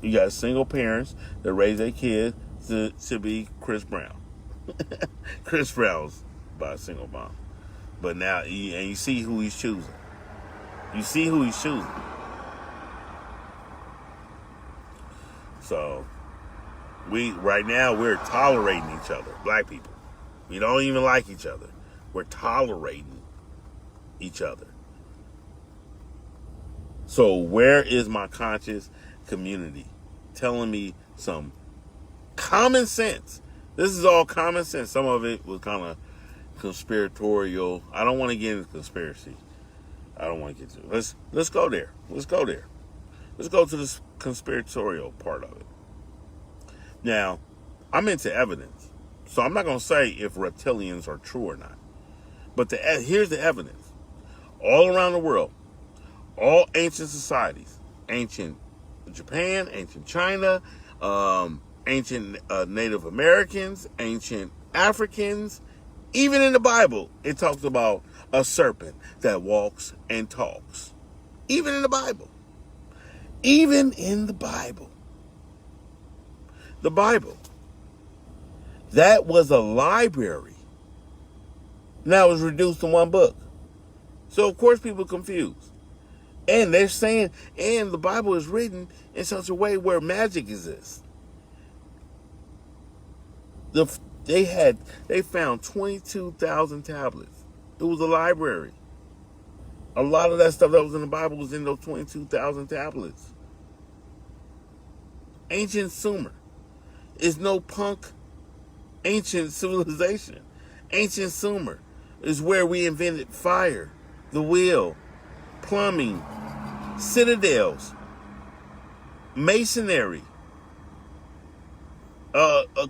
You got single parents that raise their kids to be Chris Brown. Chris Brown's by a single mom. But now, you see who he's choosing. You see who he's choosing. So, right now, we're tolerating each other, black people. We don't even like each other. We're tolerating each other. So where is my conscious community telling me some common sense? This is all common sense. Some of it was kind of conspiratorial. I don't want to get into conspiracy. I don't want to get to it. Let's go there. Let's go there. Let's go to this conspiratorial part of it. Now, I'm into evidence. So I'm not going to say if reptilians are true or not. But here's the evidence. All around the world, all ancient societies, ancient Japan, ancient China, ancient Native Americans, ancient Africans, even in the Bible, it talks about a serpent that walks and talks. Even in the Bible. Even in the Bible. The Bible. That was a library. Now it's reduced to one book. So, of course, people are confused. And they're saying, and the Bible is written in such a way where magic exists. They found 22,000 tablets. It was a library. A lot of that stuff that was in the Bible was in those 22,000 tablets. Ancient Sumer is no punk ancient civilization. Ancient Sumer is where we invented fire, the wheel, plumbing, citadels, masonry.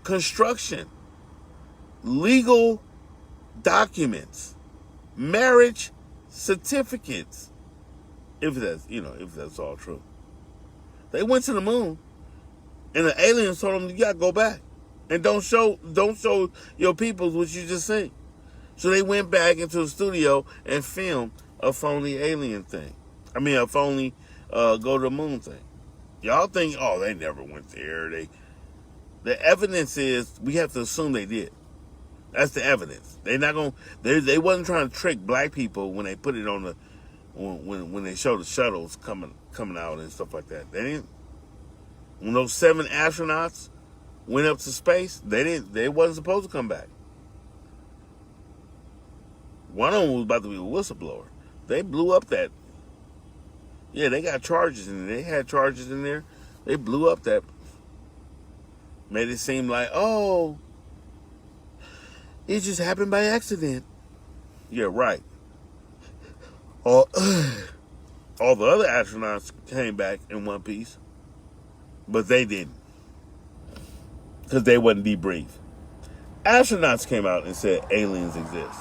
construction, legal documents, marriage certificates. If that's all true, they went to the moon, and the aliens told them you gotta go back, and don't show your peoples what you just seen. So they went back into the studio and filmed a phony alien thing. I mean, a phony go to the moon thing. Y'all think, oh, they never went there. The evidence is we have to assume they did. That's the evidence. They're not gonna. They wasn't trying to trick black people when they put it on the when they showed the shuttles coming out and stuff like that. They didn't. When those 7 astronauts went up to space, they wasn't supposed to come back. One of them was about to be a whistleblower. They blew up that. Yeah, they got charges in there. They had charges in there. They blew up that. Made it seem like, oh, it just happened by accident. Yeah, right. All the other astronauts came back in one piece, but they didn't, because they wasn't debriefed. Astronauts came out and said aliens exist.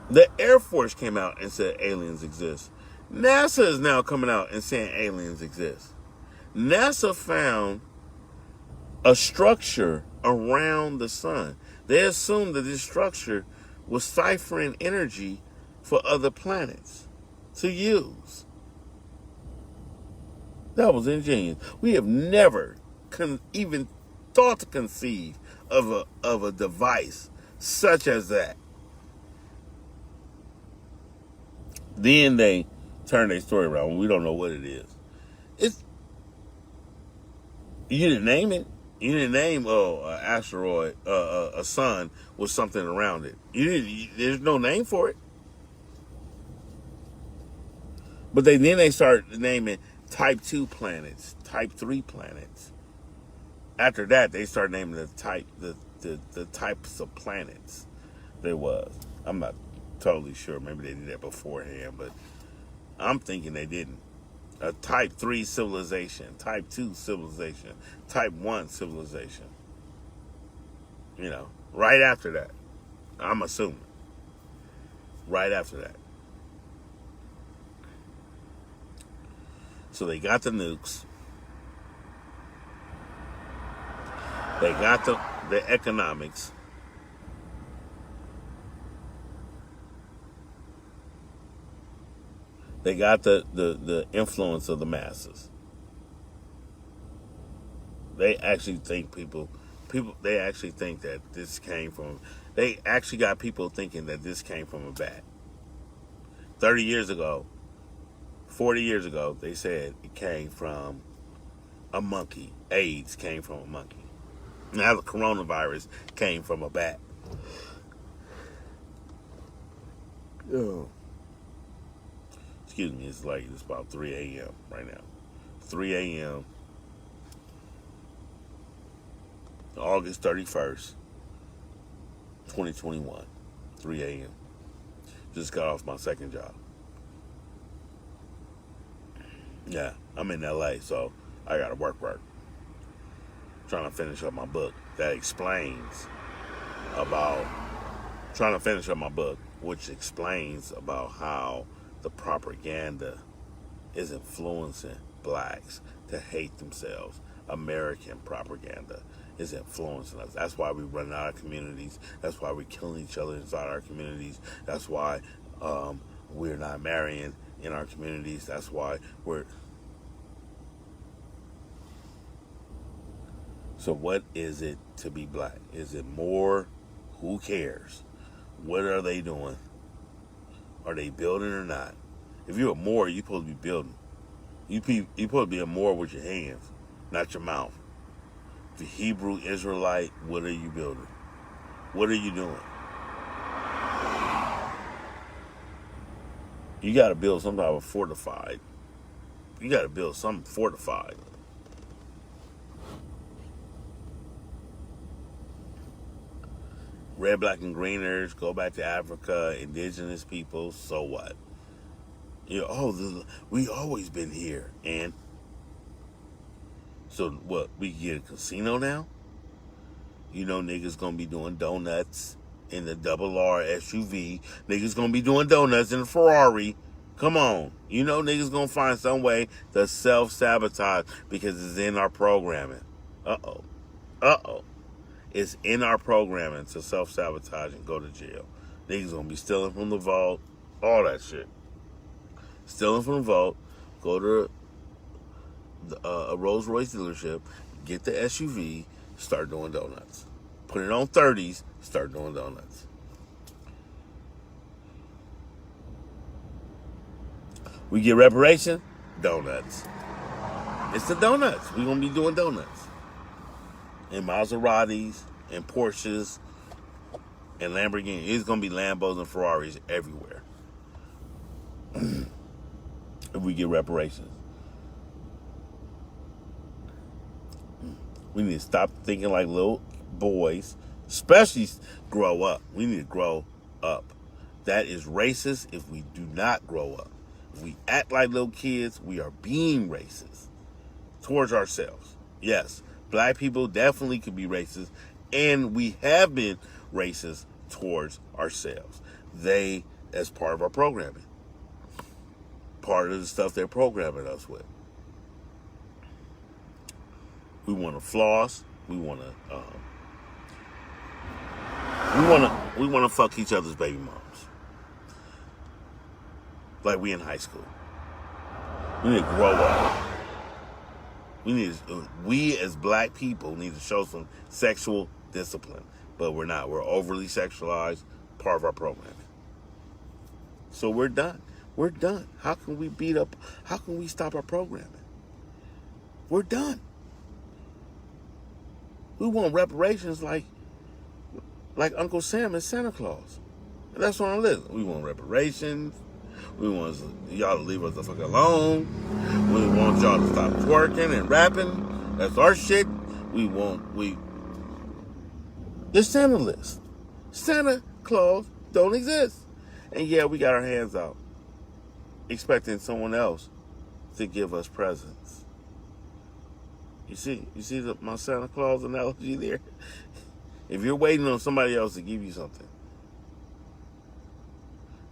The Air Force came out and said aliens exist. NASA is now coming out and saying aliens exist. NASA found a structure around the sun. They assumed that this structure was ciphering energy for other planets to use. That was ingenious. We have never even thought to conceive of a device such as that. Then they turn their story around. We don't know what it is. You didn't name it. You didn't name an asteroid, a sun with something around it. There's no name for it. But then they start naming type 2 planets, type 3 planets. After that, they start naming the types of planets there was. I'm not totally sure. Maybe they did that beforehand, but I'm thinking they didn't. A type 3 civilization, type 2 civilization, type 1 civilization. Right after that. I'm assuming. Right after that. So they got the nukes. They got the economics. They got the influence of the masses. They actually think they actually think that this came from, they actually got people thinking that this came from a bat. 30 years ago, 40 years ago, they said it came from a monkey. AIDS came from a monkey. Now the coronavirus came from a bat. Oh. Excuse me, it's about 3 a.m. right now. 3 a.m. August 31st, 2021. 3 a.m. Just got off my second job. Yeah, I'm in LA, so I gotta work. Trying to finish up my book that explains about, which explains about how the propaganda is influencing blacks to hate themselves. American propaganda is influencing us. That's why we're running out of communities. That's why we're killing each other inside our communities. That's why we're not marrying in our communities. That's why we're... So what is it to be black? Is it more? Who cares? What are they doing? Are they building or not? If you're a Moor, you're supposed to be building. You're supposed to be a Moor with your hands, not your mouth. The Hebrew Israelite, what are you building? What are you doing? You got to build some type of fortified. You got to build something fortified. Red, black, and greeners, go back to Africa, indigenous people, so what? We always been here. And So what? We get a casino now? You know, niggas gonna be doing donuts in the double R SUV. Niggas gonna be doing donuts in the Ferrari. Come on. You know, niggas gonna find some way to self-sabotage because it's in our programming. Uh-oh. Uh-oh. It's in our programming to self-sabotage and go to jail. Niggas gonna be stealing from the vault. All that shit. Stealing from the vault. Go to a Rolls Royce dealership. Get the SUV. Start doing donuts. Put it on 30s. Start doing donuts. We get reparation. Donuts. It's the donuts. We're going to be doing donuts. And Maseratis and Porsches and Lamborghinis. It's going to be Lambos and Ferraris everywhere. If we get reparations. We need to stop thinking like little boys, especially grow up. We need to grow up. That is racist if we do not grow up. If we act like little kids, we are being racist towards ourselves. Yes, black people definitely could be racist, and we have been racist towards ourselves. They, as part of our programming, part of the stuff they're programming us with. We want to floss. We want to fuck each other's baby moms. Like we in high school. We need to grow up. We as black people need to show some sexual discipline, but we're not. We're overly sexualized, part of our programming. So we're done. We're done. How can we stop our programming? We're done. We want reparations like Uncle Sam and Santa Claus. And that's what I'm listening. We want reparations. We want y'all to leave us the fuck alone. We want y'all to stop twerking and rapping. That's our shit. The Santa list. Santa Claus don't exist. And yeah, we got our hands out, expecting someone else to give us presents. You see my Santa Claus analogy there? If you're waiting on somebody else to give you something.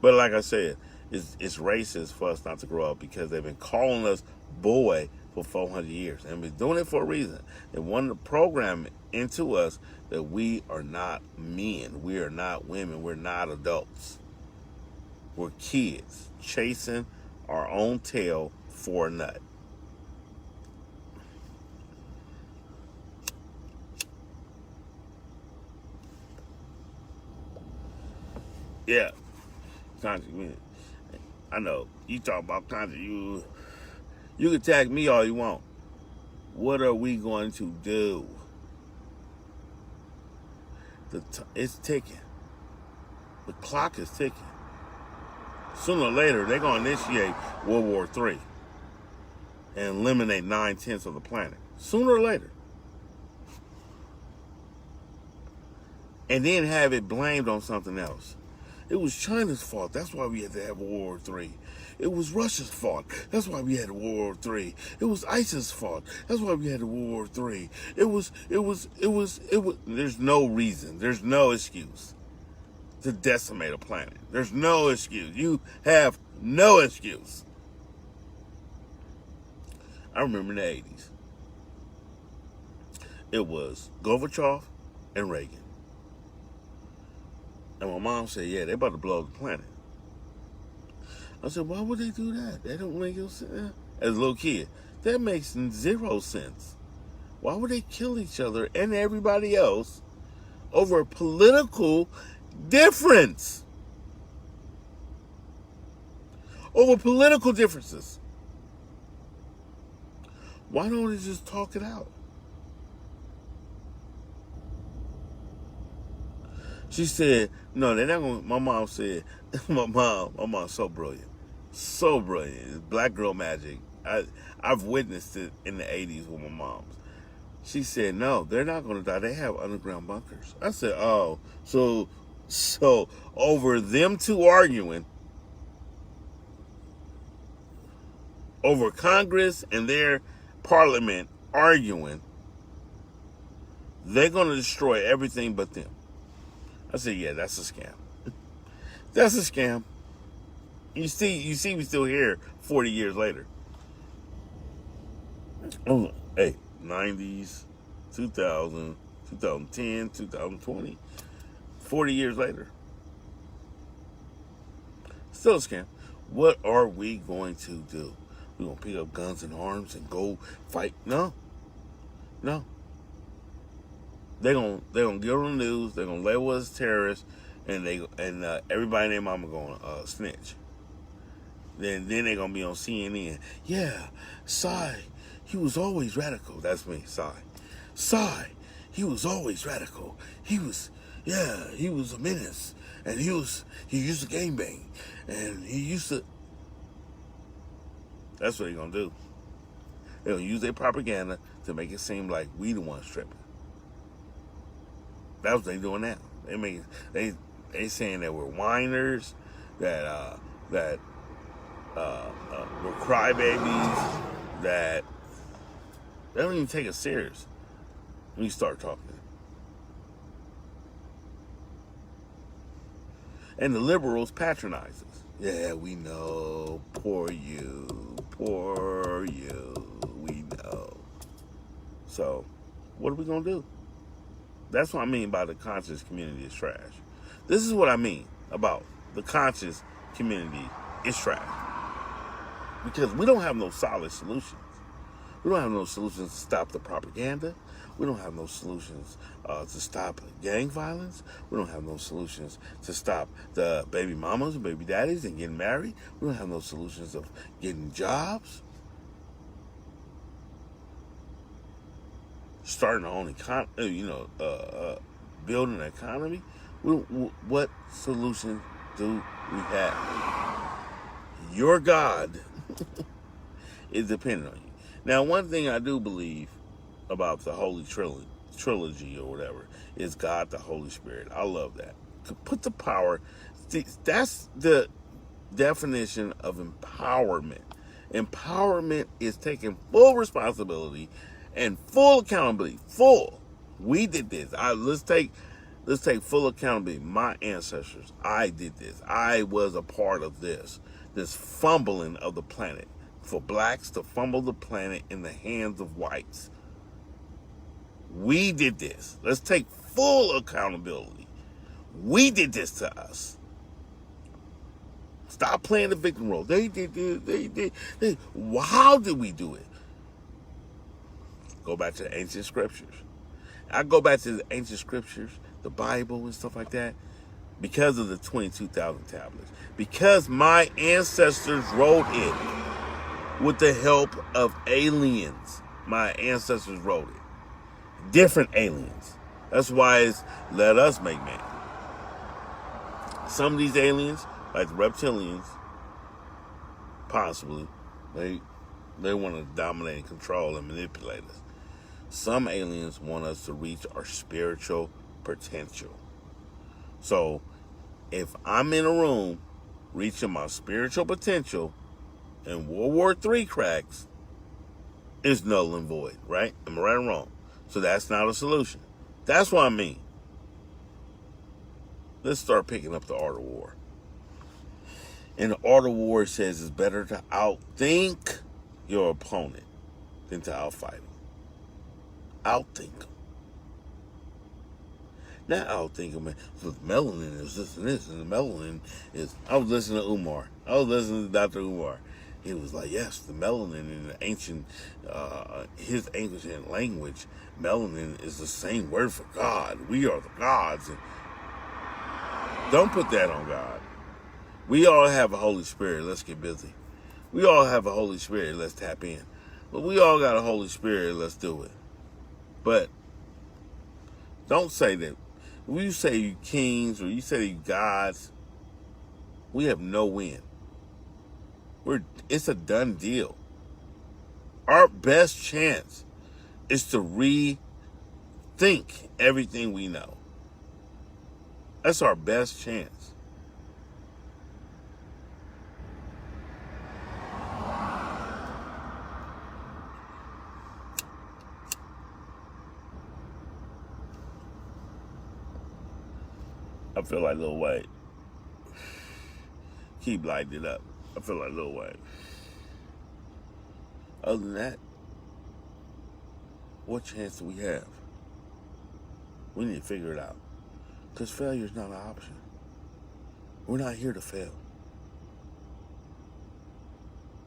But like I said, it's racist for us not to grow up because they've been calling us boy for 400 years. And been doing it for a reason. They wanted to program into us that we are not men. We are not women. We're not adults. We're kids chasing our own tail for a nut. Yeah, conscious. I know you talk about conscious. You can tag me all you want. What are we going to do? It's ticking. The clock is ticking. Sooner or later, they're going to initiate World War III and eliminate 9/10 of the planet. Sooner or later. And then have it blamed on something else. It was China's fault. That's why we had to have World War III. It was Russia's fault. That's why we had World War III. It was ISIS's fault. That's why we had World War III. It was. There's no reason. There's no excuse to decimate a planet. There's no excuse. You have no excuse. I remember in the 80s. It was Gorbachev and Reagan. And my mom said, yeah, they're about to blow up the planet. I said, why would they do that? That don't make no sense. As a little kid, that makes zero sense. Why would they kill each other and everybody else over a political difference? Over political differences. Why don't they just talk it out? She said, no, they're not going to. My mom said, my mom's so brilliant. So brilliant. It's black girl magic. I've witnessed it in the 80s with my moms. She said, no, they're not going to die. They have underground bunkers. I said, oh, so over them two arguing, over Congress and their parliament arguing, they're going to destroy everything but them. I said, yeah, that's a scam. That's a scam. You see, we still here 40 years later. Oh, hey, 90s, 2000, 2010, 2020, 40 years later. Still a scam. What are we going to do? We're going to pick up guns and arms and go fight? No. They're gonna get on the news. They're gonna label us as terrorists, and everybody and their mama gonna snitch. Then they're gonna be on CNN. Yeah, Psy, he was always radical. That's me, Psy, he was always radical. He was a menace, and he used to gangbang, and he used to. That's what they're gonna do. They're gonna use their propaganda to make it seem like we the ones tripping. That's what they doing now. They saying that we're whiners, that we're crybabies, that they don't even take us serious when you start talking. And the liberals patronize us. Yeah, we know. Poor you, we know. So, what are we gonna do? That's what I mean by the conscious community is trash. This is what I mean about the conscious community is trash. Because we don't have no solid solutions. We don't have no solutions to stop the propaganda. We don't have no solutions to stop gang violence. We don't have no solutions to stop the baby mamas and baby daddies and getting married. We don't have no solutions of getting jobs. Starting our own economy, building an economy. What solution do we have? Your God is dependent on you. Now, one thing I do believe about the Holy Trilogy or whatever is God, the Holy Spirit. I love that. To put the power, that's the definition of empowerment. Empowerment is taking full responsibility and full accountability. We did this. Let's take full accountability. My ancestors, I did this. I was a part of this fumbling of the planet. For blacks to fumble the planet in the hands of whites. We did this. Let's take full accountability. We did this to us. Stop playing the victim role. They did this. How did we do it? Go back to the ancient scriptures. I go back to the ancient scriptures, the Bible and stuff like that, because of the 22,000 tablets. Because my ancestors wrote it with the help of aliens. My ancestors wrote it. Different aliens. That's why it's let us make man. Some of these aliens, like the reptilians, possibly, they want to dominate and control and manipulate us. Some aliens want us to reach our spiritual potential. So, if I'm in a room reaching my spiritual potential and World War III cracks, it's null and void, right? Am I right or wrong? So that's not a solution. That's what I mean. Let's start picking up the art of war. And the art of war says it's better to outthink your opponent than to outfight him. Outthink him. Not outthink him. So the melanin is this and this, and the melanin is... I was listening to Umar. I was listening to Dr. Umar. He was like, yes, the melanin in the ancient, his ancient language, melanin is the same word for God. We are the gods. And don't put that on God. We all have a Holy Spirit. Let's get busy. We all have a Holy Spirit. Let's tap in. But we all got a Holy Spirit. Let's do it. But don't say that. When you say you kings or you say you gods, we have no win. It's a done deal. Our best chance is to rethink everything we know. That's our best chance. I feel like Lil Wayne. Keep lighting it up. I feel like Lil Wayne. Other than that, what chance do we have? We need to figure it out. Because failure is not an option. We're not here to fail.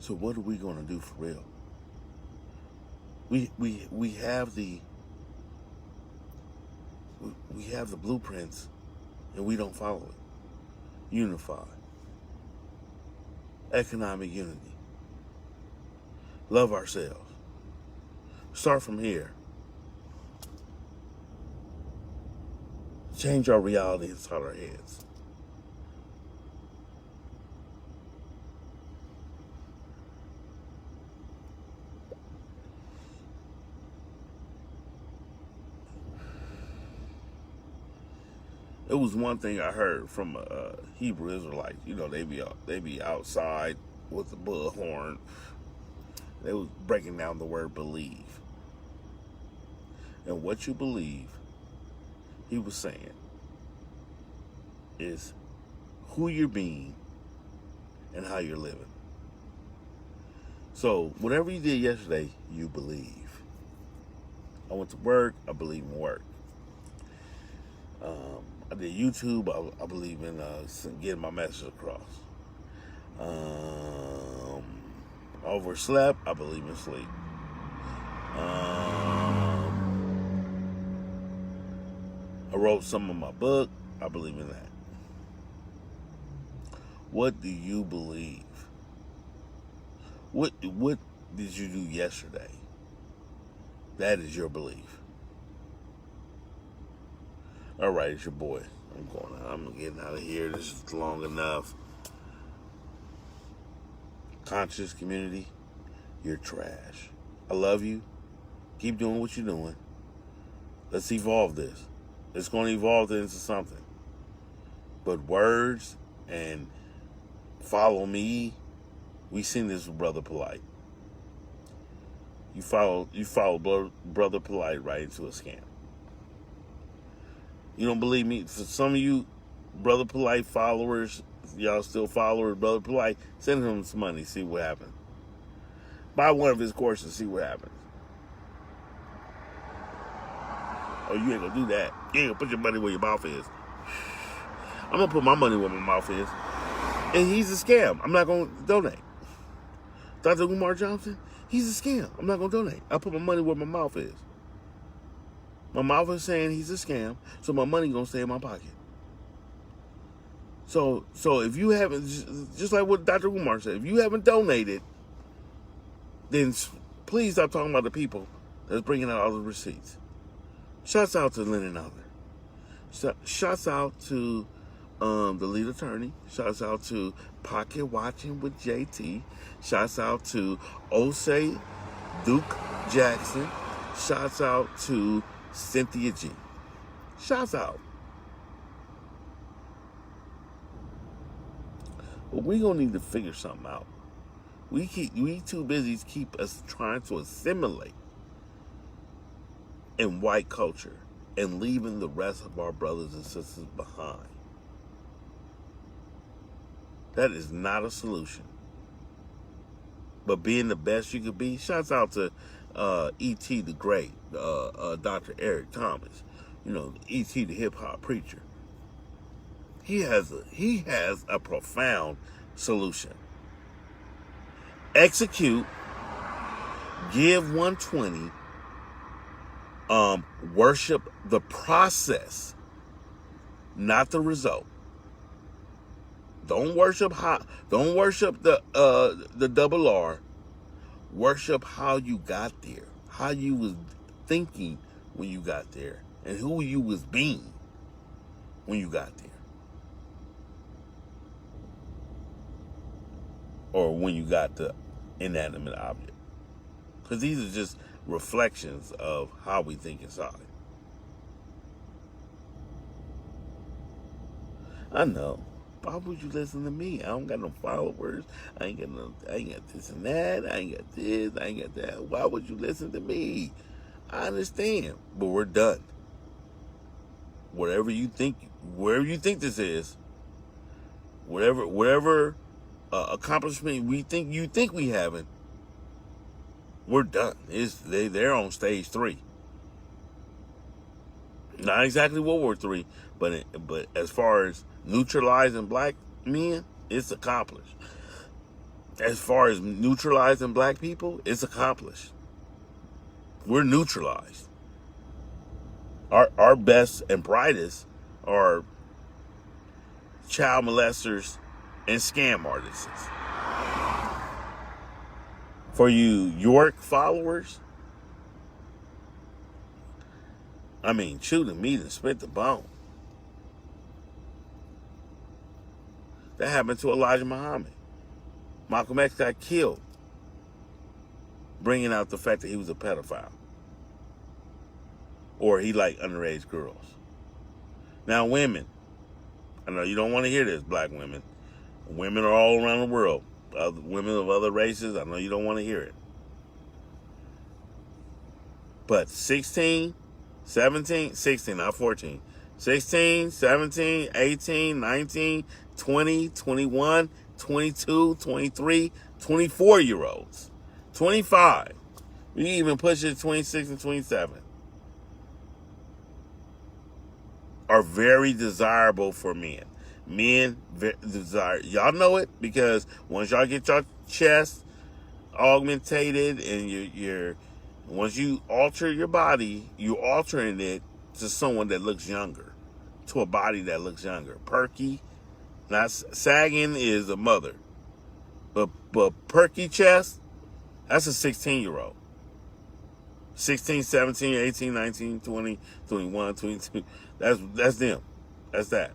So what are we going to do for real? We have the blueprints, and we don't follow it. Unify. Economic unity. Love ourselves. Start from here. Change our reality inside our heads. It was one thing I heard from Hebrew Israelites. You know, they be outside with the bullhorn. They was breaking down the word believe. And what you believe, he was saying, is who you're being and how you're living. So whatever you did yesterday, you believe. I went to work, I believe in work. I did YouTube, I believe in getting my message across. I overslept, I believe in sleep. I wrote some of my book, I believe in that. What do you believe? What did you do yesterday? That is your belief. All right, it's your boy. I'm getting out of here. This is long enough. Conscious community, you're trash. I love you. Keep doing what you're doing. Let's evolve this. It's going to evolve into something. But words and follow me, we seen this with Brother Polite. You follow Brother Polite right into a scam. You don't believe me? For some of you Brother Polite followers, y'all still followers, Brother Polite, send him some money, see what happens. Buy one of his courses, see what happens. Oh, you ain't gonna do that. You ain't gonna put your money where your mouth is. I'm gonna put my money where my mouth is. And he's a scam. I'm not gonna donate. Dr. Umar Johnson, he's a scam. I'm not gonna donate. I put my money where my mouth is. My mouth is saying he's a scam, so my money gonna stay in my pocket. So if you haven't, just like what Dr. Umar said, if you haven't donated, then please stop talking about the people that's bringing out all the receipts. Shouts out to Lynn and Other. Shouts out to the lead attorney. Shouts out to Pocket Watching with JT. Shouts out to Osei Duke Jackson. Shouts out to Cynthia G. Shouts out. But we gonna need to figure something out. We too busy to keep us trying to assimilate in white culture and leaving the rest of our brothers and sisters behind. That is not a solution. But being the best you could be, shouts out to E.T. the Great, Dr. Eric Thomas, you know, E.T. the hip hop preacher. He has a profound solution. Execute, give 120, worship the process, not the result. Don't worship the double R. Worship how you got there, how you was thinking when you got there, and who you was being when you got there. Or when you got the inanimate object. Because these are just reflections of how we think inside. I know. Why would you listen to me? I don't got no followers. I ain't got this and that. I ain't got this. I ain't got that. Why would you listen to me? I understand. But we're done. wherever you think this is, whatever accomplishment you think we haven't, we're done. They're on stage 3. Not exactly World War III, but as far as neutralizing black men, it's accomplished. As far as neutralizing black people, it's accomplished. We're neutralized. Our best and brightest are child molesters and scam artists. For you York followers, I mean, chew the meat and spit the bone. That happened to Elijah Muhammad. Malcolm X got killed, bringing out the fact that he was a pedophile. Or he liked underage girls. Now, women, I know you don't want to hear this, black women. Women are all around the world. Women of other races, I know you don't want to hear it. But 16, not 14. 16, 17, 18, 19, 20, 21, 22, 23, 24-year-olds. 25. We even push it to 26 and 27. Are very desirable for men. Men desire. Y'all know it because once y'all get your chest augmentated and once you alter your body, you're altering it to someone that looks younger, to a body that looks younger. Perky, not sagging is a mother, but perky chest, that's a 16-year-old. 16, 17, 18, 19, 20, 21, 22. That's them. That's that.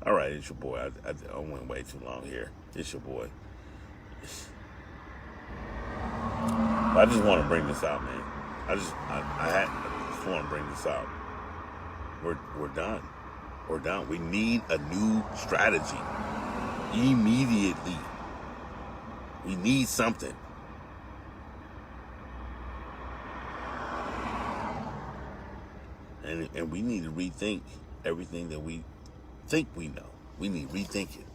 All right, it's your boy. I went way too long here. It's your boy. I just want to bring this out, man. I just want to bring this out. We're done. We're done. We need a new strategy immediately. We need something. And we need to rethink everything that we think we know. We need to rethink it.